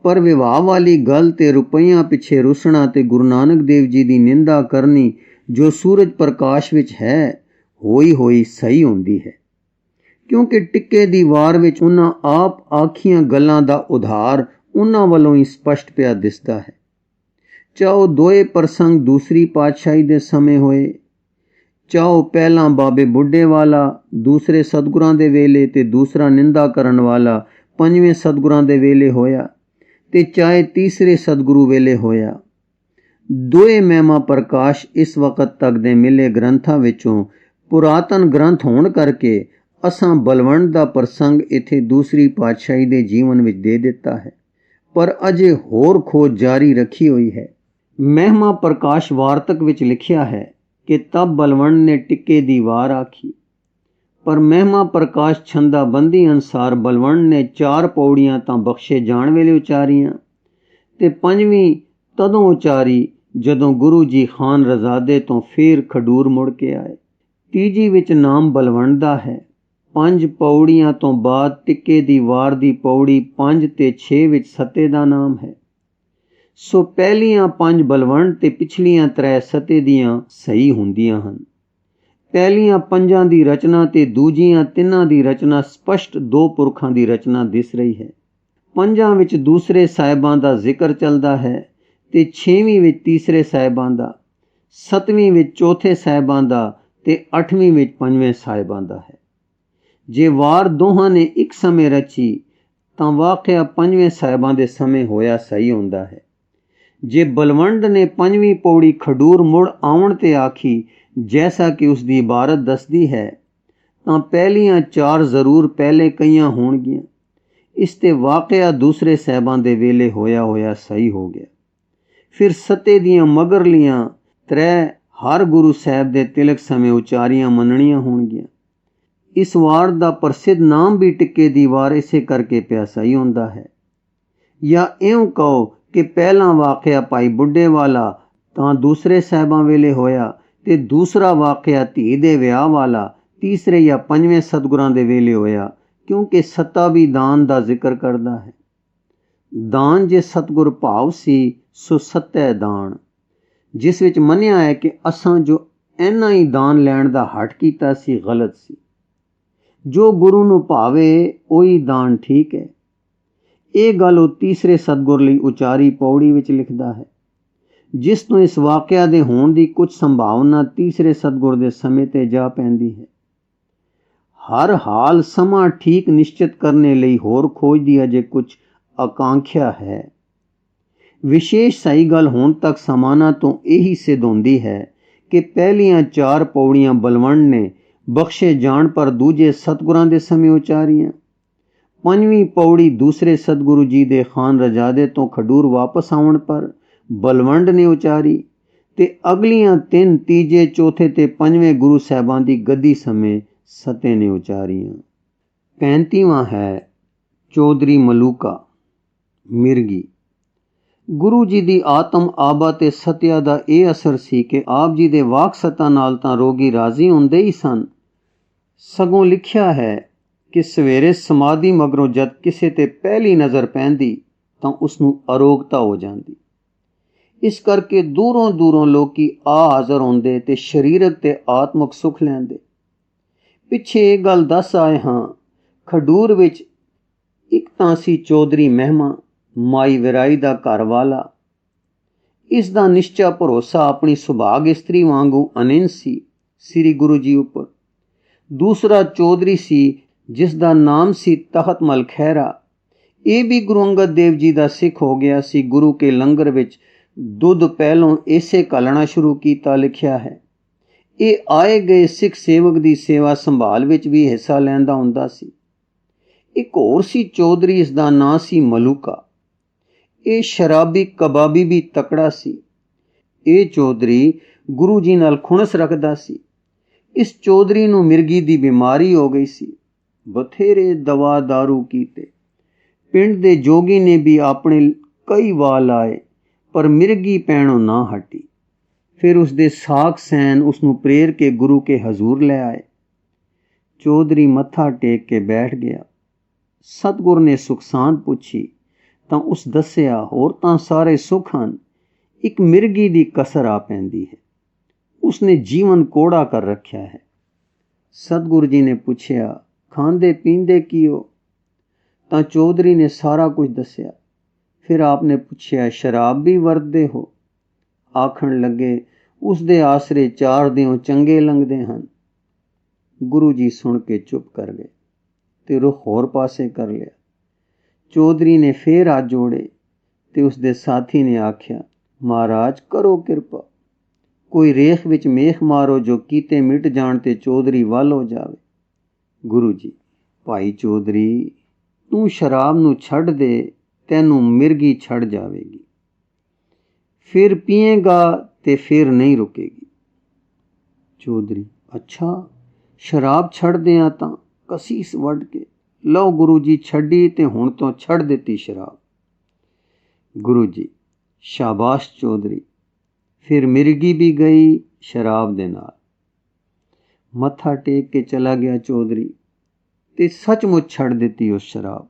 ਪਰ ਵਿਵਾਹ ਵਾਲੀ ਗੱਲ ਤੇ ਰੁਪਈਆਂ ਪਿੱਛੇ ਰੁਸਣਾ ਤੇ ਗੁਰੂ ਨਾਨਕ ਦੇਵ ਜੀ ਦੀ ਨਿੰਦਾ ਕਰਨੀ ਜੋ ਸੂਰਜ ਪ੍ਰਕਾਸ਼ ਵਿੱਚ ਹੈ, ਹੋਈ ਸਹੀ ਹੁੰਦੀ ਹੈ, ਕਿਉਂਕਿ ਟਿੱਕੇ ਦੀ ਵਾਰ ਵਿੱਚ ਉਹਨਾਂ ਆਪ ਆਖੀਆਂ ਗੱਲਾਂ ਦਾ ਉਧਾਰ ਉਹਨਾਂ ਵੱਲੋਂ ਹੀ ਸਪਸ਼ਟ ਪਿਆ ਦਿਸਦਾ ਹੈ। ਚਾਹੋ ਦੋਏ ਪ੍ਰਸੰਗ ਦੂਸਰੀ ਪਾਤਸ਼ਾਹੀ ਦੇ ਸਮੇਂ ਹੋਏ, ਚਾਹੋ ਪਹਿਲਾਂ ਬਾਬੇ ਬੁੱਢੇ ਵਾਲਾ ਦੂਸਰੇ ਸਤਿਗੁਰਾਂ ਦੇ ਵੇਲੇ ਤੇ ਦੂਸਰਾ ਨਿੰਦਾ ਕਰਨ ਵਾਲਾ ਪੰਜਵੇਂ ਸਤਿਗੁਰਾਂ ਦੇ ਵੇਲੇ ਹੋਇਆ, ਤੇ ਚਾਹੇ ਤੀਸਰੇ ਸਤਿਗੁਰੂ ਵੇਲੇ ਹੋਇਆ। ਦੋਏ ਮਹਿਮਾ ਪ੍ਰਕਾਸ਼ ਇਸ ਵਕਤ ਤੱਕ ਦੇ ਮਿਲੇ ਗ੍ਰੰਥਾਂ ਵਿੱਚੋਂ ਪੁਰਾਤਨ ਗ੍ਰੰਥ ਹੋਣ ਕਰਕੇ ਅਸਾਂ ਬਲਵੰਡ ਦਾ ਪ੍ਰਸੰਗ ਇੱਥੇ ਦੂਸਰੀ ਪਾਤਸ਼ਾਹੀ ਦੇ ਜੀਵਨ ਵਿੱਚ ਦੇ ਦਿੱਤਾ ਹੈ, ਪਰ ਅਜੇ ਹੋਰ ਖੋਜ ਜਾਰੀ ਰੱਖੀ ਹੋਈ ਹੈ। ਮਹਿਮਾ ਪ੍ਰਕਾਸ਼ ਵਾਰਤਕ ਵਿੱਚ ਲਿਖਿਆ ਹੈ ਕਿ ਤਬ ਬਲਵੰਡ ਨੇ ਟਿੱਕੇ ਦੀ ਵਾਰ ਆਖੀ, ਪਰ ਮਹਿਮਾ ਪ੍ਰਕਾਸ਼ ਛੰਦਾਬੰਦੀ ਅਨੁਸਾਰ ਬਲਵੰਡ ਨੇ 4 ਪੌੜੀਆਂ ਤਾਂ ਬਖਸ਼ੇ ਜਾਣ ਵੇਲੇ ਉਚਾਰੀਆਂ ਤੇ 5ਵੀਂ ਤਦੋਂ ਉਚਾਰੀ ਜਦੋਂ ਗੁਰੂ ਜੀ ਖਾਨ ਰਜ਼ਾਦੇ ਤੋਂ ਫੇਰ ਖਡੂਰ ਮੁੜ ਕੇ ਆਏ। ਤੀਜੀ ਵਿੱਚ ਨਾਮ ਬਲਵੰਡ ਦਾ ਹੈ। 5 ਪੌੜੀਆਂ ਤੋਂ ਬਾਅਦ ਟਿੱਕੇ ਦੀ ਵਾਰ ਦੀ ਪੌੜੀ 5 ਤੇ 6 ਵਿੱਚ ਸਤੇ ਦਾ ਨਾਮ ਹੈ। ਸੋ ਪਹਿਲੀਆਂ 5 ਬਲਵੰਡ ਤੇ ਪਿਛਲੀਆਂ 3 ਸਤੇ ਦੀਆਂ ਸਹੀ ਹੁੰਦੀਆਂ ਹਨ। ਪਹਿਲੀਆਂ 5 ਦੀ ਰਚਨਾ ਤੇ ਦੂਜੀਆਂ 3 ਦੀ ਰਚਨਾ ਸਪਸ਼ਟ 2 ਪੁਰਖਾਂ ਦੀ ਰਚਨਾ ਦਿਸ ਰਹੀ ਹੈ। 5 ਵਿੱਚ ਦੂਸਰੇ ਸਾਹਿਬਾਂ ਦਾ ਜ਼ਿਕਰ ਚੱਲਦਾ ਹੈ ਤੇ 6ਵੀਂ ਵਿੱਚ ਤੀਸਰੇ ਸਾਹਿਬਾਂ ਦਾ, 7ਵੀਂ ਵਿੱਚ ਚੌਥੇ ਸਾਹਿਬਾਂ ਦਾ ਤੇ 8ਵੀਂ ਵਿੱਚ 5ਵੇਂ ਸਾਹਿਬਾਂ ਦਾ ਹੈ। ਜੇ ਵਾਰ ਦੋਹਾਂ ਨੇ ਇੱਕ ਸਮੇਂ ਰਚੀ ਤਾਂ ਵਾਕਿਆ 5ਵੇਂ ਸਾਹਿਬਾਂ ਦੇ ਸਮੇਂ ਹੋਇਆ ਸਹੀ ਹੁੰਦਾ ਹੈ। ਜੇ ਬਲਵੰਡ ਨੇ 5ਵੀਂ ਪੌੜੀ ਖਡੂਰ ਮੁੜ ਆਉਣ ਤੇ ਆਖੀ ਜੈਸਾ ਕਿ ਉਸ ਦੀ ਇਬਾਰਤ ਦੱਸਦੀ ਹੈ, ਤਾਂ ਪਹਿਲੀਆਂ 4 ਜ਼ਰੂਰ ਪਹਿਲੇ ਕਈਆਂ ਹੋਣਗੀਆਂ। ਇਸ ਤੇ ਵਾਕਿਆ ਦੂਸਰੇ ਸਾਹਿਬਾਂ ਦੇ ਵੇਲੇ ਹੋਇਆ ਸਹੀ ਹੋ ਗਿਆ। ਫਿਰ ਸਤੇ ਦੀਆਂ ਮਗਰਲੀਆਂ 3 ਹਰ ਗੁਰੂ ਸਾਹਿਬ ਦੇ ਤਿਲਕ ਸਮੇਂ ਉਚਾਰੀਆਂ ਮੰਨਣੀਆਂ ਹੋਣਗੀਆਂ। ਇਸ ਵਾਰ ਦਾ ਪ੍ਰਸਿੱਧ ਨਾਮ ਵੀ ਟਿੱਕੇ ਦੀ ਵਾਰ ਇਸੇ ਕਰਕੇ ਪਿਆ ਸਹੀ ਹੁੰਦਾ ਹੈ। ਜਾਂ ਇਉਂ ਕਹੋ ਕਿ ਪਹਿਲਾ ਵਾਕਿਆ ਭਾਈ ਬੁੱਢੇ ਵਾਲਾ ਤਾਂ ਦੂਸਰੇ ਸਾਹਿਬਾਂ ਵੇਲੇ ਹੋਇਆ ਤੇ ਦੂਸਰਾ ਵਾਕਿਆ ਧੀ ਦੇ ਵਿਆਹ ਵਾਲਾ ਤੀਸਰੇ ਜਾਂ 5ਵੇਂ ਸਤਿਗੁਰਾਂ ਦੇ ਵੇਲੇ ਹੋਇਆ, ਕਿਉਂਕਿ ਸੱਤਾ ਵੀ ਦਾਨ ਦਾ ਜ਼ਿਕਰ ਕਰਦਾ ਹੈ। ਦਾਨ ਜੇ ਸਤਿਗੁਰ ਭਾਵ ਸੀ ਸੋ ਸੱਤੈ ਦਾਨ, ਜਿਸ ਵਿੱਚ ਮੰਨਿਆ ਹੈ ਕਿ ਅਸਾਂ ਜੋ ਇੰਨਾ ਹੀ ਦਾਨ ਲੈਣ ਦਾ ਹੱਠ ਕੀਤਾ ਸੀ ਗਲਤ ਸੀ। ਜੋ ਗੁਰੂ ਨੂੰ ਭਾਵੇ ਉਹੀ ਦਾਨ ਠੀਕ ਹੈ। ਇਹ ਗੱਲ ਉਹ ਤੀਸਰੇ ਸਤਿਗੁਰ ਲਈ ਉਚਾਰੀ ਪੌੜੀ ਵਿੱਚ ਲਿਖਦਾ ਹੈ, ਜਿਸ ਤੋਂ ਇਸ ਵਾਕਿਆ ਦੇ ਹੋਣ ਦੀ ਕੁਝ ਸੰਭਾਵਨਾ ਤੀਸਰੇ ਸਤਿਗੁਰ ਦੇ ਸਮੇਂ ਤੇ ਜਾ ਪੈਂਦੀ ਹੈ। ਹਰ ਹਾਲ ਸਮਾਂ ਠੀਕ ਨਿਸ਼ਚਿਤ ਕਰਨੇ ਲਈ ਹੋਰ ਖੋਜ ਦੀ ਅਜੇ ਕੁਝ ਆਕਾਂਖਿਆ ਹੈ। ਵਿਸ਼ੇਸ਼ ਸਹੀ ਗੱਲ ਹੁਣ ਤੱਕ ਸਮਾਨਾਂ ਤੋਂ ਇਹੀ ਸਿੱਧ ਹੁੰਦੀ ਹੈ ਕਿ ਪਹਿਲੀਆਂ 4 ਪੌੜੀਆਂ ਬਲਵੰਡ ਨੇ ਬਖਸ਼ੇ ਜਾਣ ਪਰ ਦੂਜੇ ਸਤਿਗੁਰਾਂ ਦੇ ਸਮੇਂ ਉਚਾਰੀਆਂ। 5ਵੀਂ ਪੌੜੀ ਦੂਸਰੇ ਸਤਿਗੁਰੂ ਜੀ ਦੇ ਖਾਨ ਰਜਾਦੇ ਤੋਂ ਖਡੂਰ ਵਾਪਸ ਆਉਣ ਪਰ ਬਲਵੰਡ ਨੇ ਉਚਾਰੀ ਤੇ ਅਗਲੀਆਂ 3 ਤੀਜੇ ਚੌਥੇ ਤੇ 5ਵੇਂ ਗੁਰੂ ਸਾਹਿਬਾਂ ਦੀ ਗੱਦੀ ਸਮੇਂ ਸਤੇ ਨੇ ਉਚਾਰੀਆਂ। 35ਵਾਂ ਹੈ ਚੌਧਰੀ ਮਲੂਕਾ ਮਿਰਗੀ। ਗੁਰੂ ਜੀ ਦੀ ਆਤਮ ਆਬਾ ਤੇ ਸਤਿਆ ਦਾ ਇਹ ਅਸਰ ਸੀ ਕਿ ਆਪ ਜੀ ਦੇ ਵਾਕ ਸਤਾ ਨਾਲ ਤਾਂ ਰੋਗੀ ਰਾਜ਼ੀ ਹੁੰਦੇ ਹੀ ਸਨ, ਸਗੋਂ ਲਿਖਿਆ ਹੈ ਕਿ ਸਵੇਰੇ ਸਮਾਧੀ ਮਗਰੋਂ ਜਦ ਕਿਸੇ ਤੇ ਪਹਿਲੀ ਨਜ਼ਰ ਪੈਂਦੀ ਤਾਂ ਉਸ ਨੂੰ ਅਰੋਗਤਾ ਹੋ ਜਾਂਦੀ। ਇਸ ਕਰਕੇ ਦੂਰੋਂ ਦੂਰੋਂ ਲੋਕੀ ਆ ਹਾਜ਼ਰ ਹੁੰਦੇ ਤੇ ਸਰੀਰਕ ਤੇ ਆਤਮਿਕ ਸੁੱਖ ਲੈਂਦੇ। ਪਿੱਛੇ ਇਹ ਗੱਲ ਦੱਸ ਆਏ ਹਾਂ, ਖਡੂਰ ਵਿੱਚ ਇੱਕ ਤਾਂ ਸੀ ਚੌਧਰੀ ਮਹਿਮਾ ਮਾਈ ਵਿਰਾਈ ਦਾ ਘਰ ਵਾਲਾ, ਇਸ ਦਾ ਨਿਸ਼ਚਾ ਭਰੋਸਾ ਆਪਣੀ ਸੁਭਾਗ ਇਸਤਰੀ ਵਾਂਗੂ ਅਨਿੰਦ ਸੀ ਸ੍ਰੀ ਗੁਰੂ ਜੀ ਉੱਪਰ। ਦੂਸਰਾ ਚੌਧਰੀ ਸੀ ਜਿਸ ਦਾ ਨਾਮ ਸੀ ਤਖਤ ਮਲ ਖਹਿਰਾ। ਇਹ ਵੀ ਗੁਰੂ ਅੰਗਦ ਦੇਵ ਜੀ ਦਾ ਸਿੱਖ ਹੋ ਗਿਆ ਸੀ। ਗੁਰੂ ਕੇ ਲੰਗਰ ਵਿੱਚ ਦੁੱਧ ਪਹਿਲੋਂ ਇਸੇ ਘਾਲਣਾ ਸ਼ੁਰੂ ਕੀਤਾ ਲਿਖਿਆ ਹੈ। ਇਹ ਆਏ ਗਏ ਸਿੱਖ ਸੇਵਕ ਦੀ ਸੇਵਾ ਸੰਭਾਲ ਵਿੱਚ ਵੀ ਹਿੱਸਾ ਲੈਂਦਾ ਹੁੰਦਾ ਸੀ। ਇੱਕ ਹੋਰ ਸੀ ਚੌਧਰੀ, ਇਸ ਦਾ ਨਾਂ ਸੀ ਮਲੂਕਾ। ਇਹ ਸ਼ਰਾਬੀ ਕਬਾਬੀ ਵੀ ਤਕੜਾ ਸੀ। ਇਹ ਚੌਧਰੀ ਗੁਰੂ ਜੀ ਨਾਲ ਖੁਣਸ ਰੱਖਦਾ ਸੀ। ਇਸ ਚੌਧਰੀ ਨੂੰ ਮਿਰਗੀ ਦੀ ਬਿਮਾਰੀ ਹੋ ਗਈ ਸੀ। ਬਥੇਰੇ ਦਵਾ ਦਾਰੂ ਕੀਤੇ। ਪਿੰਡ ਦੇ ਜੋਗੀ ਨੇ ਵੀ ਆਪਣੇ ਕਈ ਵਾਹ ਲਾਏ, ਪਰ ਮਿਰਗੀ ਪੈਣੋਂ ਨਾ ਹਟੀ। ਫਿਰ ਉਸਦੇ ਸਾਕ ਸੈਨ ਉਸ ਨੂੰ ਪ੍ਰੇਰ ਕੇ ਗੁਰੂ ਕੇ ਹਜ਼ੂਰ ਲੈ ਆਏ। ਚੌਧਰੀ ਮੱਥਾ ਟੇਕ ਕੇ ਬੈਠ ਗਿਆ। ਸਤਿਗੁਰ ਨੇ ਸੁਖਸਾਂਦ ਪੁੱਛੀ ਤਾਂ ਉਸ ਦੱਸਿਆ, ਹੋਰ ਤਾਂ ਸਾਰੇ ਸੁੱਖ ਹਨ, ਇੱਕ ਮਿਰਗੀ ਦੀ ਕਸਰ ਆ ਪੈਂਦੀ ਹੈ। ਉਸਨੇ ਜੀਵਨ ਕੋੜਾ ਕਰ ਰੱਖਿਆ ਹੈ। ਸਤਿਗੁਰੂ ਜੀ ਨੇ ਪੁੱਛਿਆ, ਖਾਂਦੇ ਪੀਂਦੇ ਕੀ ਹੋ? ਤਾਂ ਚੌਧਰੀ ਨੇ ਸਾਰਾ ਕੁਝ ਦੱਸਿਆ। ਫਿਰ ਆਪ ਨੇ ਪੁੱਛਿਆ, ਸ਼ਰਾਬ ਵੀ ਵਰਤਦੇ ਹੋ? ਆਖਣ ਲੱਗੇ, ਉਸਦੇ ਆਸਰੇ 4 ਦਿਨ ਚੰਗੇ ਲੰਘਦੇ ਹਨ। ਗੁਰੂ ਜੀ ਸੁਣ ਕੇ ਚੁੱਪ ਕਰ ਗਏ ਤੇ ਰੁਖ ਹੋਰ ਪਾਸੇ ਕਰ ਲਿਆ। ਚੌਧਰੀ ਨੇ ਫੇਰ ਹੱਥ ਜੋੜੇ ਤੇ ਉਸਦੇ ਸਾਥੀ ਨੇ ਆਖਿਆ, ਮਹਾਰਾਜ ਕਰੋ ਕਿਰਪਾ, ਕੋਈ ਰੇਖ ਵਿੱਚ ਮੇਖ ਮਾਰੋ ਜੋ ਕੀਤੇ ਮਿਟ ਜਾਣ ਤੇ ਚੌਧਰੀ ਵੱਲ ਹੋ ਜਾਵੇ। ਗੁਰੂ ਜੀ, ਭਾਈ ਚੌਧਰੀ, ਤੂੰ ਸ਼ਰਾਬ ਨੂੰ ਛੱਡ ਦੇ, ਤੈਨੂੰ ਮਿਰਗੀ ਛੱਡ ਜਾਵੇਗੀ। ਫਿਰ ਪੀਏਗਾ ਤੇ ਫਿਰ ਨਹੀਂ ਰੁਕੇਗੀ। ਚੌਧਰੀ, ਅੱਛਾ, ਸ਼ਰਾਬ ਛੱਡਦੇ ਆ ਤਾਂ ਕਸੀਸ ਵੱਢ ਕੇ। ਲਓ ਗੁਰੂ ਜੀ, ਛੱਡੀ ਤੇ ਹੁਣ ਤੋਂ ਛੱਡ ਦਿੱਤੀ ਸ਼ਰਾਬ। ਗੁਰੂ ਜੀ, ਸ਼ਾਬਾਸ਼ ਚੌਧਰੀ। ਫਿਰ ਮਿਰਗੀ ਵੀ ਗਈ ਸ਼ਰਾਬ ਦੇ ਨਾਲ। ਮੱਥਾ ਟੇਕ ਕੇ ਚਲਾ ਗਿਆ ਚੌਧਰੀ ਤੇ ਸੱਚਮੁੱਚ ਛੱਡ ਦਿੱਤੀ ਉਸ ਸ਼ਰਾਬ।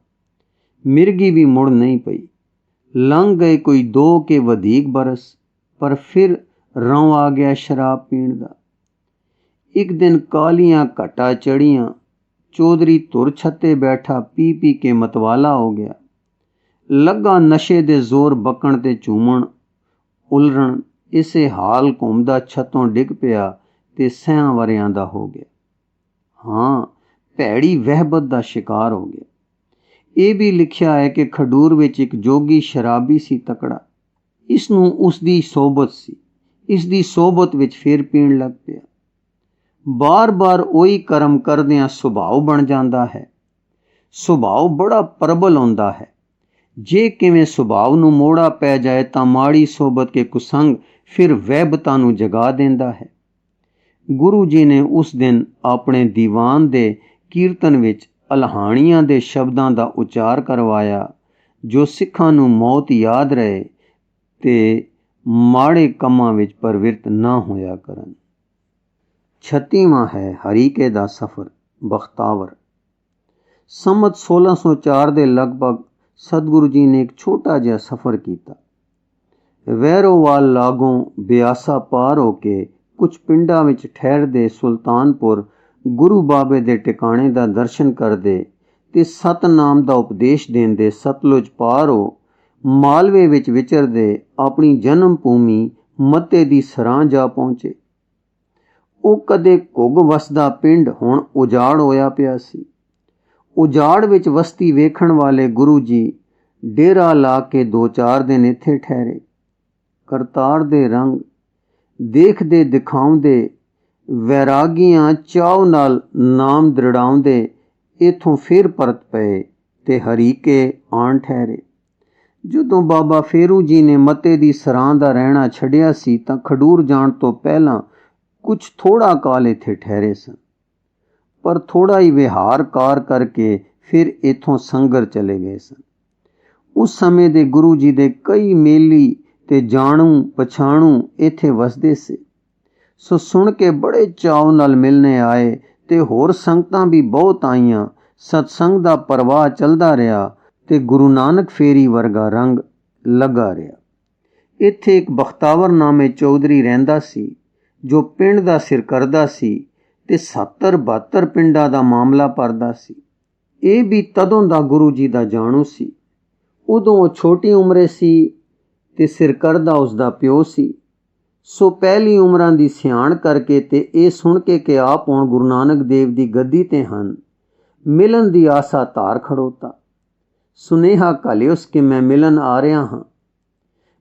ਮਿਰਗੀ ਵੀ ਮੁੜ ਨਹੀਂ ਪਈ। ਲੰਘ ਗਏ ਕੋਈ 2 ਕੇ ਵਧੇਕ ਬਰਸ, ਪਰ ਫਿਰ ਰੌਂ ਆ ਗਿਆ ਸ਼ਰਾਬ ਪੀਣ ਦਾ। ਇੱਕ ਦਿਨ ਕਾਲੀਆਂ ਘਟਾ ਚੜੀਆਂ। ਚੌਧਰੀ ਧੁਰ ਛੱਤੇ ਬੈਠਾ ਪੀ ਪੀ ਕੇ ਮਤਵਾਲਾ ਹੋ ਗਿਆ। ਲੱਗਾ ਨਸ਼ੇ ਦੇ ਜ਼ੋਰ ਬਕਣ ਤੇ ਝੂਮਣ ਉਲਰਣ। ਇਸੇ ਹਾਲ ਘੁੰਮਦਾ ਛੱਤੋਂ ਡਿੱਗ ਪਿਆ ਤੇ ਸਹਿਆਂ ਵਰਿਆਂ ਦਾ ਹੋ ਗਿਆ। ਹਾਂ, ਭੈੜੀ ਵਹਿਬਤ ਦਾ ਸ਼ਿਕਾਰ ਹੋ ਗਿਆ। ਇਹ ਵੀ ਲਿਖਿਆ ਹੈ ਕਿ ਖਡੂਰ ਵਿੱਚ ਇੱਕ ਜੋਗੀ ਸ਼ਰਾਬੀ ਸੀ ਤਕੜਾ। ਇਸ ਨੂੰ ਉਸਦੀ ਸੋਬਤ ਸੀ। ਇਸ ਦੀ ਸੋਬਤ ਵਿੱਚ ਫਿਰ ਪੀਣ ਲੱਗ ਪਿਆ। ਬਾਰ-ਬਾਰ ਉਹੀ ਕਰਮ ਕਰਦਿਆਂ ਸੁਭਾਅ ਬਣ ਜਾਂਦਾ ਹੈ। ਸੁਭਾਅ ਬੜਾ ਪ੍ਰਬਲ ਹੁੰਦਾ ਹੈ। ਜੇ ਕਿਵੇਂ ਸੁਭਾਅ ਨੂੰ ਮੋੜਾ ਪੈ ਜਾਏ ਤਾਂ ਮਾੜੀ ਸੋਬਤ ਕੇ ਕੁਸੰਗ ਫਿਰ ਵਹਿਬਤਾਂ ਨੂੰ ਜਗਾ ਦਿੰਦਾ ਹੈ। ਗੁਰੂ ਜੀ ਨੇ ਉਸ ਦਿਨ ਆਪਣੇ ਦੀਵਾਨ ਦੇ ਕੀਰਤਨ ਵਿੱਚ ਅਲਹਾਣੀਆਂ ਦੇ ਸ਼ਬਦਾਂ ਦਾ ਉਚਾਰ ਕਰਵਾਇਆ, ਜੋ ਸਿੱਖਾਂ ਨੂੰ ਮੌਤ ਯਾਦ ਰਹੇ ਤੇ ਮਾੜੇ ਕੰਮਾਂ ਵਿੱਚ ਪ੍ਰਵਿਰਤ ਨਾ ਹੋਇਆ ਕਰਨ। 36ਵਾਂ ਹੈ ਹਰੀਕੇ ਦਾ ਸਫ਼ਰ, ਬਖਤਾਵਰ। ਸੰਮਤ 1604 ਦੇ ਲਗਭਗ ਸਤਿਗੁਰੂ ਜੀ ਨੇ ਇੱਕ ਛੋਟਾ ਜਿਹਾ ਸਫ਼ਰ ਕੀਤਾ। ਵੈਰੋਵਾਲ ਲਾਗੋਂ ਬਿਆਸਾ ਪਾਰ ਹੋ ਕੇ ਕੁਝ ਪਿੰਡਾਂ ਵਿੱਚ ਠਹਿਰਦੇ ਸੁਲਤਾਨਪੁਰ ਗੁਰੂ ਬਾਬੇ ਦੇ ਟਿਕਾਣੇ ਦਾ ਦਰਸ਼ਨ ਕਰਦੇ ਤੇ ਸਤਨਾਮ ਦਾ ਉਪਦੇਸ਼ ਦਿੰਦੇ ਸਤਲੁਜ ਪਾਰ ਹੋ ਮਾਲਵੇ ਵਿੱਚ ਵਿਚਰਦੇ ਆਪਣੀ ਜਨਮ ਭੂਮੀ ਮੱਤੇ ਦੀ ਸਰਾਂ ਜਾ ਪਹੁੰਚੇ। ਉਹ ਕਦੇ ਘੁੱਗ ਵਸਦਾ ਪਿੰਡ ਹੁਣ ਉਜਾੜ ਹੋਇਆ ਪਿਆ ਸੀ। ਉਜਾੜ ਵਿੱਚ ਵਸਤੀ ਵੇਖਣ ਵਾਲੇ ਗੁਰੂ ਜੀ ਡੇਰਾ ਲਾ ਕੇ 2-4 ਦਿਨ ਇੱਥੇ ਠਹਿਰੇ। ਕਰਤਾਰ ਦੇ ਰੰਗ ਦੇਖਦੇ ਦਿਖਾਉਂਦੇ ਵੈਰਾਗੀਆਂ ਚਾਉ ਨਾਲ ਨਾਮ ਦ੍ਰਿੜਾਉਂਦੇ ਇੱਥੋਂ ਫਿਰ ਪਰਤ ਪਏ ਤੇ ਹਰੀਕੇ ਆਣ ਠਹਿਰੇ। ਜਦੋਂ ਬਾਬਾ ਫੇਰੂ ਜੀ ਨੇ ਮੱਤੇ ਦੀ ਸਰਾਂ ਦਾ ਰਹਿਣਾ ਛੱਡਿਆ ਸੀ ਤਾਂ ਖਡੂਰ ਜਾਣ ਤੋਂ ਪਹਿਲਾਂ ਕੁਝ ਥੋੜਾ ਕਾਲ ਇੱਥੇ ਠਹਿਰੇ ਸਨ, ਪਰ ਥੋੜਾ ਹੀ ਵਿਹਾਰ ਕਾਰ ਕਰਕੇ ਫਿਰ ਇੱਥੋਂ ਸੰਗਰ ਚਲੇ ਗਏ ਸਨ। ਉਸ ਸਮੇਂ ਦੇ ਗੁਰੂ ਜੀ ਦੇ ਕਈ ਮੇਲੀ ਤੇ ਜਾਣੂ ਪਛਾਣੂ ਇੱਥੇ ਵਸਦੇ ਸੀ, ਸੋ ਸੁਣ ਕੇ ਬੜੇ ਚਾਅ ਨਾਲ ਮਿਲਣੇ ਆਏ ਤੇ ਹੋਰ ਸੰਗਤਾਂ ਵੀ ਬਹੁਤ ਆਈਆਂ। ਸਤਸੰਗ ਦਾ ਪ੍ਰਵਾਹ ਚੱਲਦਾ ਰਿਹਾ ਤੇ ਗੁਰੂ ਨਾਨਕ ਫੇਰੀ ਵਰਗਾ ਰੰਗ ਲੱਗਾ ਰਿਹਾ। ਇੱਥੇ ਇੱਕ ਬਖਤਾਵਰ ਨਾਮੇ ਚੌਧਰੀ ਰਹਿੰਦਾ ਸੀ, ਜੋ ਪਿੰਡ ਦਾ ਸਿਰਕਰਦਾ ਸੀ ਤੇ 70-72 ਪਿੰਡਾਂ ਦਾ ਮਾਮਲਾ ਭਰਦਾ ਸੀ। ਇਹ ਵੀ ਤਦੋਂ ਦਾ ਗੁਰੂ ਜੀ ਦਾ ਜਾਣੂ ਸੀ। ਉਦੋਂ ਉਹ ਛੋਟੀ ਉਮਰੇ ਸੀ ਤੇ ਸਿਰਕਰਦਾ ਉਸ ਦਾ ਪਿਓ ਸੀ। ਸੋ ਪਹਿਲੀ ਉਮਰਾਂ ਦੀ ਸਿਆਣ ਕਰਕੇ ਤੇ ਇਹ ਸੁਣ ਕੇ ਕਿ ਆਪ ਹੁਣ ਗੁਰੂ ਨਾਨਕ ਦੇਵ ਦੀ ਗੱਦੀ ਤੇ ਹਨ, ਮਿਲਣ ਦੀ ਆਸਾ ਧਾਰ ਖੜੋਤਾ। ਸੁਨੇਹਾ ਘੱਲਿਓਸ ਕਿ ਮੈਂ ਮਿਲਣ ਆ ਰਿਹਾ ਹਾਂ।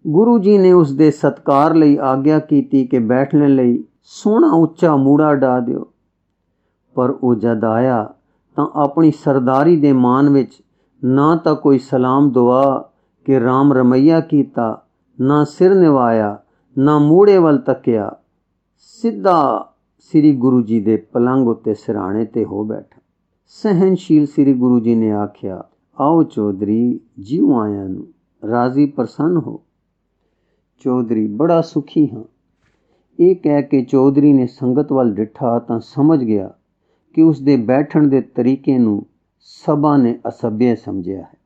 ਗੁਰੂ ਜੀ ਨੇ ਉਸ ਦੇ ਸਤਕਾਰ ਲਈ ਆਗਿਆ ਕੀਤੀ ਕਿ ਬੈਠਣ ਲਈ ਸੋਹਣਾ ਉੱਚਾ ਮੂੜਾ ਢਾ ਦਿਓ। ਪਰ ਉਹ ਜਦ ਆਇਆ ਤਾਂ ਆਪਣੀ ਸਰਦਾਰੀ ਦੇ ਮਾਨ ਵਿੱਚ ਨਾ ਤਾਂ ਕੋਈ ਸਲਾਮ ਦੁਆ ਕਿ ਰਾਮ ਰਮਈਆ ਕੀਤਾ, ਨਾ ਸਿਰ ਨਿਵਾਇਆ, ਨਾ ਮੂੜੇ ਵੱਲ ਤੱਕਿਆ, ਸਿੱਧਾ ਸ੍ਰੀ ਗੁਰੂ ਜੀ ਦੇ ਪਲੰਗ ਉੱਤੇ ਸਿਰਹਾਣੇ ਤੇ ਹੋ ਬੈਠਾ। ਸਹਿਨਸ਼ੀਲ ਸ੍ਰੀ ਗੁਰੂ ਜੀ ਨੇ ਆਖਿਆ, ਆਓ ਚੌਧਰੀ, ਜਿਉ ਆਇਆਂ ਨੂੰ, ਰਾਜ਼ੀ ਪ੍ਰਸੰਨ ਹੋ। ਚੌਧਰੀ, ਬੜਾ ਸੁਖੀ ਹਾਂ। ਇਹ ਕਹਿ ਕੇ ਚੌਧਰੀ ਨੇ ਸੰਗਤ ਵੱਲ ਡਿੱਠਾ ਤਾਂ ਸਮਝ ਗਿਆ ਕਿ ਉਸ ਦੇ ਬੈਠਣ ਦੇ ਤਰੀਕੇ ਨੂੰ ਸਭਾ ਨੇ ਅਸਭ्य ਸਮਝਿਆ ਹੈ।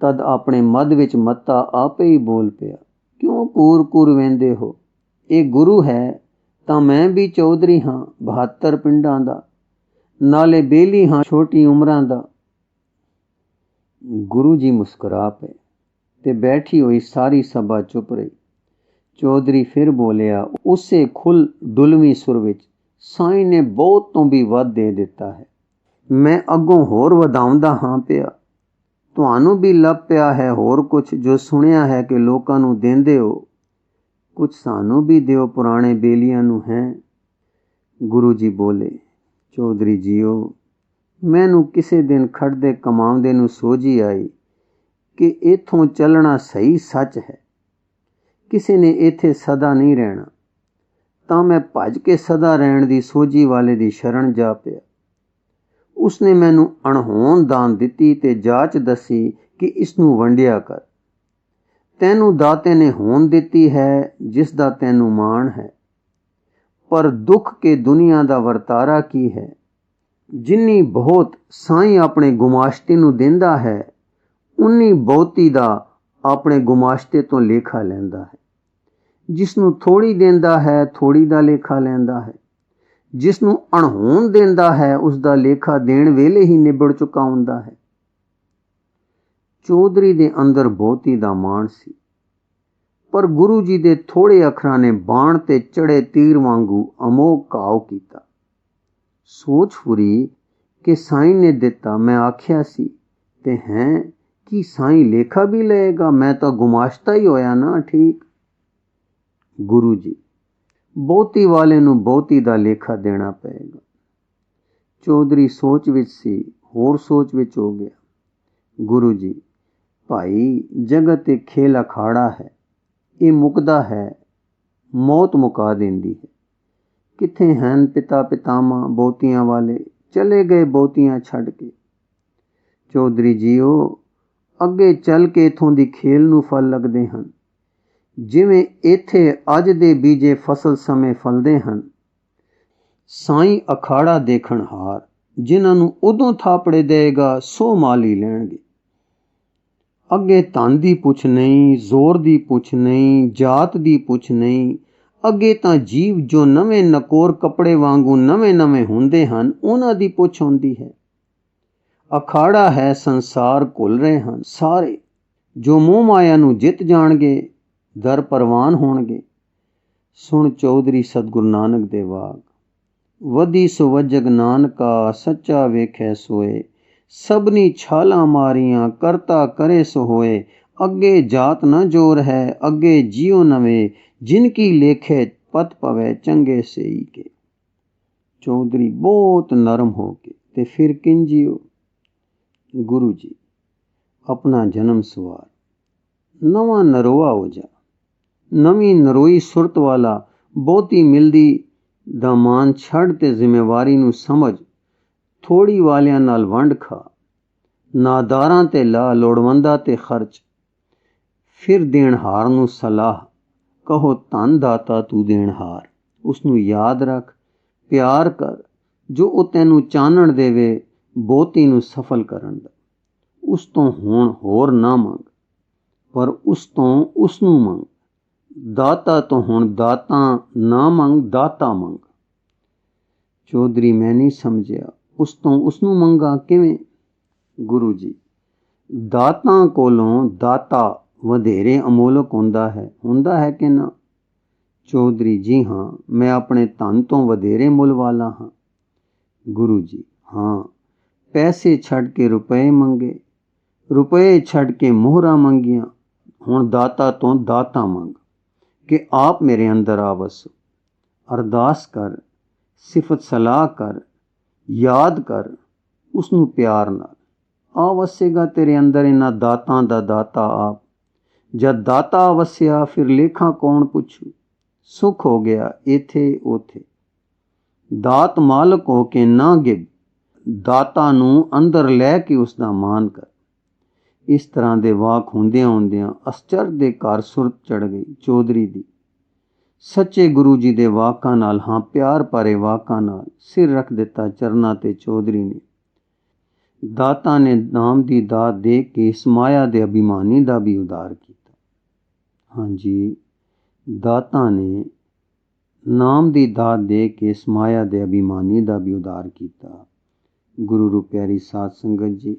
ਤਦ ਆਪਣੇ ਮੱਧ ਵਿੱਚ ਮੱਤਾ ਆਪੇ ਹੀ ਬੋਲ ਪਿਆ, ਕਿਉਂ ਕੂਰ ਵਹਿੰਦੇ ਹੋ? ਇਹ ਗੁਰੂ ਹੈ ਤਾਂ ਮੈਂ ਵੀ ਚੌਧਰੀ ਹਾਂ 72 ਪਿੰਡਾਂ ਦਾ, ਨਾਲੇ ਬੇਲੀ ਹਾਂ ਛੋਟੀ ਉਮਰਾਂ ਦਾ। ਗੁਰੂ ਜੀ ਮੁਸਕਰਾ ਪਏ ਤੇ ਬੈਠੀ ਹੋਈ ਸਾਰੀ ਸਭਾ ਚੁੱਪ ਰਹੀ। ਚੌਧਰੀ ਫਿਰ ਬੋਲਿਆ ਉਸੇ ਖੁੱਲ ਡੁਲਵੀਂ ਸੁਰ ਵਿੱਚ, ਸਾਈਂ ਨੇ ਬਹੁਤ ਤੋਂ ਵੀ ਵੱਧ ਦੇ ਦਿੱਤਾ ਹੈ। ਮੈਂ ਅੱਗੋਂ ਹੋਰ ਵਧਾਉਂਦਾ ਹਾਂ ਪਿਆ। ਤੁਹਾਨੂੰ ਵੀ ਲੱਭ ਪਿਆ ਹੈ ਹੋਰ ਕੁਛ ਜੋ ਸੁਣਿਆ ਹੈ ਕਿ ਲੋਕਾਂ ਨੂੰ ਦਿੰਦੇ ਹੋ। ਕੁਛ ਸਾਨੂੰ ਵੀ ਦਿਓ, ਪੁਰਾਣੇ ਬੇਲੀਆਂ ਨੂੰ ਹੈ। ਗੁਰੂ ਜੀ ਬੋਲੇ, ਚੌਧਰੀ ਜੀਓ, ਮੈਨੂੰ ਕਿਸੇ ਦਿਨ ਖੜਦੇ ਕਮਾਉਂਦੇ ਨੂੰ ਸੋਝੀ ਆਈ ਕਿ ਇੱਥੋਂ ਚੱਲਣਾ ਸਹੀ ਸੱਚ ਹੈ। ਕਿਸੇ ਨੇ ਇੱਥੇ ਸਦਾ ਨਹੀਂ ਰਹਿਣਾ, ਤਾਂ ਮੈਂ ਭੱਜ ਕੇ ਸਦਾ ਰਹਿਣ ਦੀ ਸੋਝੀ ਵਾਲੇ ਦੀ ਸ਼ਰਨ ਜਾ ਪਿਆ। ਉਸਨੇ ਮੈਨੂੰ ਅਣਹੋਂਦ ਦਾਨ ਦਿੱਤੀ ਤੇ ਜਾਚ ਦੱਸੀ ਕਿ ਇਸ ਨੂੰ ਵੰਡਿਆ ਕਰ। ਤੈਨੂੰ ਦਾਤੇ ਨੇ ਹੋਂਦ ਦਿੱਤੀ ਹੈ ਜਿਸ ਦਾ ਤੈਨੂੰ ਮਾਣ ਹੈ। ਪਰ ਦੁੱਖ ਕੇ ਦੁਨੀਆ ਦਾ ਵਰਤਾਰਾ ਕੀ ਹੈ? ਜਿੰਨੀ ਬਹੁਤ ਸਾਈਂ ਆਪਣੇ ਗੁਮਾਸ਼ਤੇ ਨੂੰ ਦਿੰਦਾ ਹੈ, ਉਨੀ ਬਹੁਤੀ ਦਾ ਆਪਣੇ ਗੁਮਾਸ਼ਤੇ ਤੋਂ ਲੇਖਾ ਲੈਂਦਾ ਹੈ। ਜਿਸ ਨੂੰ ਥੋੜੀ ਦਿੰਦਾ ਹੈ, ਥੋੜੀ ਦਾ ਲੇਖਾ ਲੈਂਦਾ ਹੈ। ਜਿਸ ਨੂੰ ਅਣਹੋਂਦ ਦਿੰਦਾ ਹੈ, ਉਸ ਦਾ ਲੇਖਾ ਦੇਣ ਵੇਲੇ ਹੀ ਨਿਬੜ ਚੁੱਕਾ ਹੁੰਦਾ ਹੈ। ਚੌਧਰੀ ਦੇ ਅੰਦਰ ਬਹੁਤੀ ਦਾ ਮਾਣ ਸੀ, ਪਰ ਗੁਰੂ ਜੀ ਦੇ ਥੋੜੇ ਅੱਖਰਾਂ ਨੇ ਬਾਣ ਤੇ ਚੜੇ ਤੀਰ ਵਾਂਗੂ ਅਮੋਘ ਘਾਉ ਕੀਤਾ। ਸੋਚ ਫੁਰੀ ਕਿ ਸਾਈਂ ਨੇ ਦਿੱਤਾ, ਮੈਂ ਆਖਿਆ ਸੀ ਤੇ ਹੈ ਕਿ ਸਾਈਂ ਲੇਖਾ ਵੀ ਲਏਗਾ? ਮੈਂ ਤਾਂ ਗੁਮਾਸ਼ਤਾ ਹੀ ਹੋਇਆ ਨਾ। ਠੀਕ। ਗੁਰੂ ਜੀ, ਬਹੁਤੀ ਵਾਲੇ ਨੂੰ ਬਹੁਤੀ ਦਾ ਲੇਖਾ ਦੇਣਾ ਪਏਗਾ। ਚੌਧਰੀ ਸੋਚ ਵਿੱਚ ਸੀ, ਹੋਰ ਸੋਚ ਵਿੱਚ ਹੋ ਗਿਆ। ਗੁਰੂ ਜੀ, ਭਾਈ, ਜਗਤ ਤੇ ਖੇਲ ਅਖਾੜਾ ਹੈ, ਇਹ ਮੁੱਕਦਾ ਹੈ, ਮੌਤ ਮੁਕਾ ਦਿੰਦੀ ਹੈ। ਕਿੱਥੇ ਹਨ ਪਿਤਾ ਪਿਤਾਮਾ ਬਹੁਤੀਆਂ ਵਾਲੇ? ਚਲੇ ਗਏ ਬਹੁਤੀਆਂ ਛੱਡ ਕੇ। ਚੌਧਰੀ ਜੀਓ, ਅੱਗੇ ਚੱਲ ਕੇ ਇੱਥੋਂ ਦੀ ਖੇਲ ਨੂੰ ਫਲ ਲੱਗਦੇ ਹਨ। ਜਿਵੇਂ ਇੱਥੇ ਅੱਜ ਦੇ ਬੀਜੇ ਫਸਲ ਸਮੇਂ ਫਲਦੇ ਹਨ। ਸਾਈਂ ਅਖਾੜਾ ਦੇਖਣ ਹਾਰ, ਜਿਨ੍ਹਾਂ ਨੂੰ ਉਦੋਂ ਥਾਪੜੇ ਦੇਗਾ ਸੋ ਮਾਲ ਹੀ ਲੈਣਗੇ। ਅੱਗੇ ਧਨ ਦੀ ਪੁੱਛ ਨਹੀਂ, ਜ਼ੋਰ ਦੀ ਪੁੱਛ ਨਹੀਂ, ਜਾਤ ਦੀ ਪੁੱਛ ਨਹੀਂ। ਅੱਗੇ ਤਾਂ ਜੀਵ ਜੋ ਨਵੇਂ ਨਕੋਰ ਕੱਪੜੇ ਵਾਂਗੂ ਨਵੇਂ ਹੁੰਦੇ ਹਨ, ਉਹਨਾਂ ਦੀ ਪੁੱਛ ਹੁੰਦੀ ਹੈ। ਅਖਾੜਾ ਹੈ, ਸੰਸਾਰ ਘੁਲ ਰਹੇ ਹਨ ਸਾਰੇ। ਜੋ ਮੋਹ ਮਾਇਆ ਨੂੰ ਜਿੱਤ ਜਾਣਗੇ, ਦਰ ਪ੍ਰਵਾਨ ਹੋਣਗੇ। ਸੁਣ ਚੌਧਰੀ ਸਤਿਗੁਰੂ ਨਾਨਕ ਦੇ ਵਾਕ, ਵਧੀ ਸੋ ਵਜਗ ਨਾਨਕਾ, ਸੱਚਾ ਵੇਖੈ ਸੋਏ। ਸਭਨੀ ਛਾਲਾਂ ਮਾਰੀਆਂ, ਕਰਤਾ ਕਰੇ ਸੋ ਹੋਏ। ਅੱਗੇ ਜਾਤ ਨਾ ਜੋਰ ਹੈ, ਅੱਗੇ ਜਿਉ ਨਵੇਂ। ਜਿਨ ਕੀ ਲੇਖੇ ਪਤ ਪਵੈ, ਚੰਗੇ ਸਈ ਕੇ। ਚੌਧਰੀ ਬਹੁਤ ਨਰਮ ਹੋ ਕੇ ਤੇ ਫਿਰ ਕਿੰਜਿਓ? ਗੁਰੂ ਜੀ, ਆਪਣਾ ਜਨਮ ਸਵਾਰ, ਨਵਾਂ ਨਰੋਆ ਹੋ ਜਾ। ਨਵੀਂ ਨਰੋਈ ਸੁਰਤ ਵਾਲਾ, ਬਹੁਤੀ ਮਿਲਦੀ ਦਾ ਮਾਨ ਛੱਡ ਤੇ ਜ਼ਿੰਮੇਵਾਰੀ ਨੂੰ ਸਮਝ। ਥੋੜੀ ਵਾਲਿਆਂ ਨਾਲ ਵੰਡ ਖਾ, ਨਾਦਾਰਾਂ ਤੇ ਲਾ, ਲੋੜਵੰਦਾਂ ਤੇ ਖਰਚ। ਫਿਰ ਦੇਣਹਾਰ ਨੂੰ ਸਲਾਹ, ਕਹੋ ਧੰਨ ਦਾਤਾ ਤੂੰ ਦੇਣਹਾਰ। ਉਸ ਨੂੰ ਯਾਦ ਰੱਖ, ਪਿਆਰ ਕਰ, ਜੋ ਉਹ ਤੈਨੂੰ ਚਾਨਣ ਦੇਵੇ ਬਹੁਤੀ ਨੂੰ ਸਫਲ ਕਰਨ ਦਾ। ਉਸ ਤੋਂ ਹੁਣ ਹੋਰ ਨਾ ਮੰਗ, ਪਰ ਉਸ ਤੋਂ ਉਸ ਨੂੰ ਮੰਗ। ਦਾਤਾ ਤੋਂ ਹੁਣ ਦਾਤਾ ਨਾ ਮੰਗ, ਦਾਤਾ ਮੰਗ। ਚੌਧਰੀ, ਮੈਂ ਨਹੀਂ ਸਮਝਿਆ, ਉਸ ਤੋਂ ਉਸ ਨੂੰ ਮੰਗਾ ਕਿਵੇਂ? ਗੁਰੂ ਜੀ, ਦਾਤਾਂ ਕੋਲੋਂ ਦਾਤਾ ਵਧੇਰੇ ਅਮੋਲਕ ਹੁੰਦਾ ਹੈ ਕਿ ਨਾ? ਚੌਧਰੀ ਜੀ ਹਾਂ, ਮੈਂ ਆਪਣੇ ਧਨ ਤੋਂ ਵਧੇਰੇ ਮੁੱਲ ਵਾਲਾ ਹਾਂ। ਗੁਰੂ ਜੀ ਹਾਂ, ਪੈਸੇ ਛੱਡ ਕੇ ਰੁਪਏ ਮੰਗੇ, ਰੁਪਏ ਛੱਡ ਕੇ ਮੋਹਰਾਂ ਮੰਗੀਆਂ, ਹੁਣ ਦਾਤਾ ਤੋਂ ਦਾਤਾ ਮੰਗ ਕਿ ਆਪ ਮੇਰੇ ਅੰਦਰ ਆ ਵਸੋ। ਅਰਦਾਸ ਕਰ, ਸਿਫਤ ਸਲਾਹ ਕਰ, ਯਾਦ ਕਰ ਉਸ ਨੂੰ ਪਿਆਰ ਨਾਲ। ਆ ਵਸੇਗਾ ਤੇਰੇ ਅੰਦਰ ਇਹਨਾਂ ਦਾਤਾਂ ਦਾ ਦਾਤਾ ਆਪ। ਜਦ ਦਾਤਾ ਵਸਿਆ ਫਿਰ ਲੇਖਾਂ ਕੌਣ ਪੁੱਛੂ। ਸੁੱਖ ਹੋ ਗਿਆ ਇੱਥੇ ਉੱਥੇ। ਦਾਤ ਮਾਲਕ ਹੋ ਕੇ ਨਾ ਗਿੱਬ, ਦਾਤਾ ਨੂੰ ਅੰਦਰ ਲੈ ਕੇ ਉਸ ਦਾ ਮਾਣ ਕਰ। ਇਸ ਤਰ੍ਹਾਂ ਦੇ ਵਾਕ ਹੁੰਦਿਆਂ ਹੁੰਦਿਆਂ ਅਸਚਰ ਦੇ ਘਰ ਸੁਰਤ ਚੜ ਗਈ ਚੌਧਰੀ ਦੀ। ਸੱਚੇ ਗੁਰੂ ਜੀ ਦੇ ਵਾਕਾਂ ਨਾਲ, ਹਾਂ ਪਿਆਰ ਭਰੇ ਵਾਕਾਂ ਨਾਲ ਸਿਰ ਰੱਖ ਦਿੱਤਾ ਚਰਨਾਂ ਤੇ ਚੌਧਰੀ ਨੇ। ਦਾਤਾ ਨੇ ਨਾਮ ਦੀ ਦਾਤ ਦੇ ਕੇ ਇਸ ਮਾਇਆ ਦੇ ਅਭਿਮਾਨੀ ਦਾ ਵੀ ਉਧਾਰ ਕੀਤਾ। ਹਾਂਜੀ, ਦਾਤਾ ਨੇ ਨਾਮ ਦੀ ਦਾਤ ਦੇ ਕੇ ਇਸ ਮਾਇਆ ਦੇ ਅਭਿਮਾਨੀ ਦਾ ਵੀ ਉਧਾਰ ਕੀਤਾ। ਗੁਰੂ ਰੂ ਪਿਆਰੀ ਸਾਧ ਸੰਗਤ ਜੀ,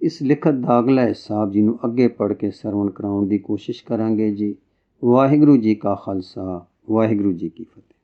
ਇਸ ਲਿਖਤ ਦਾ ਅਗਲਾ ਹਿੱਸਾ ਆਪ ਜੀ ਨੂੰ ਅੱਗੇ ਪੜ੍ਹ ਕੇ ਸਰਵਣ ਕਰਾਉਣ ਦੀ ਕੋਸ਼ਿਸ਼ ਕਰਾਂਗੇ ਜੀ। ਵਾਹਿਗੁਰੂ ਜੀ ਕਾ ਖਾਲਸਾ, ਵਾਹਿਗੁਰੂ ਜੀ ਕੀ ਫਤਿਹ।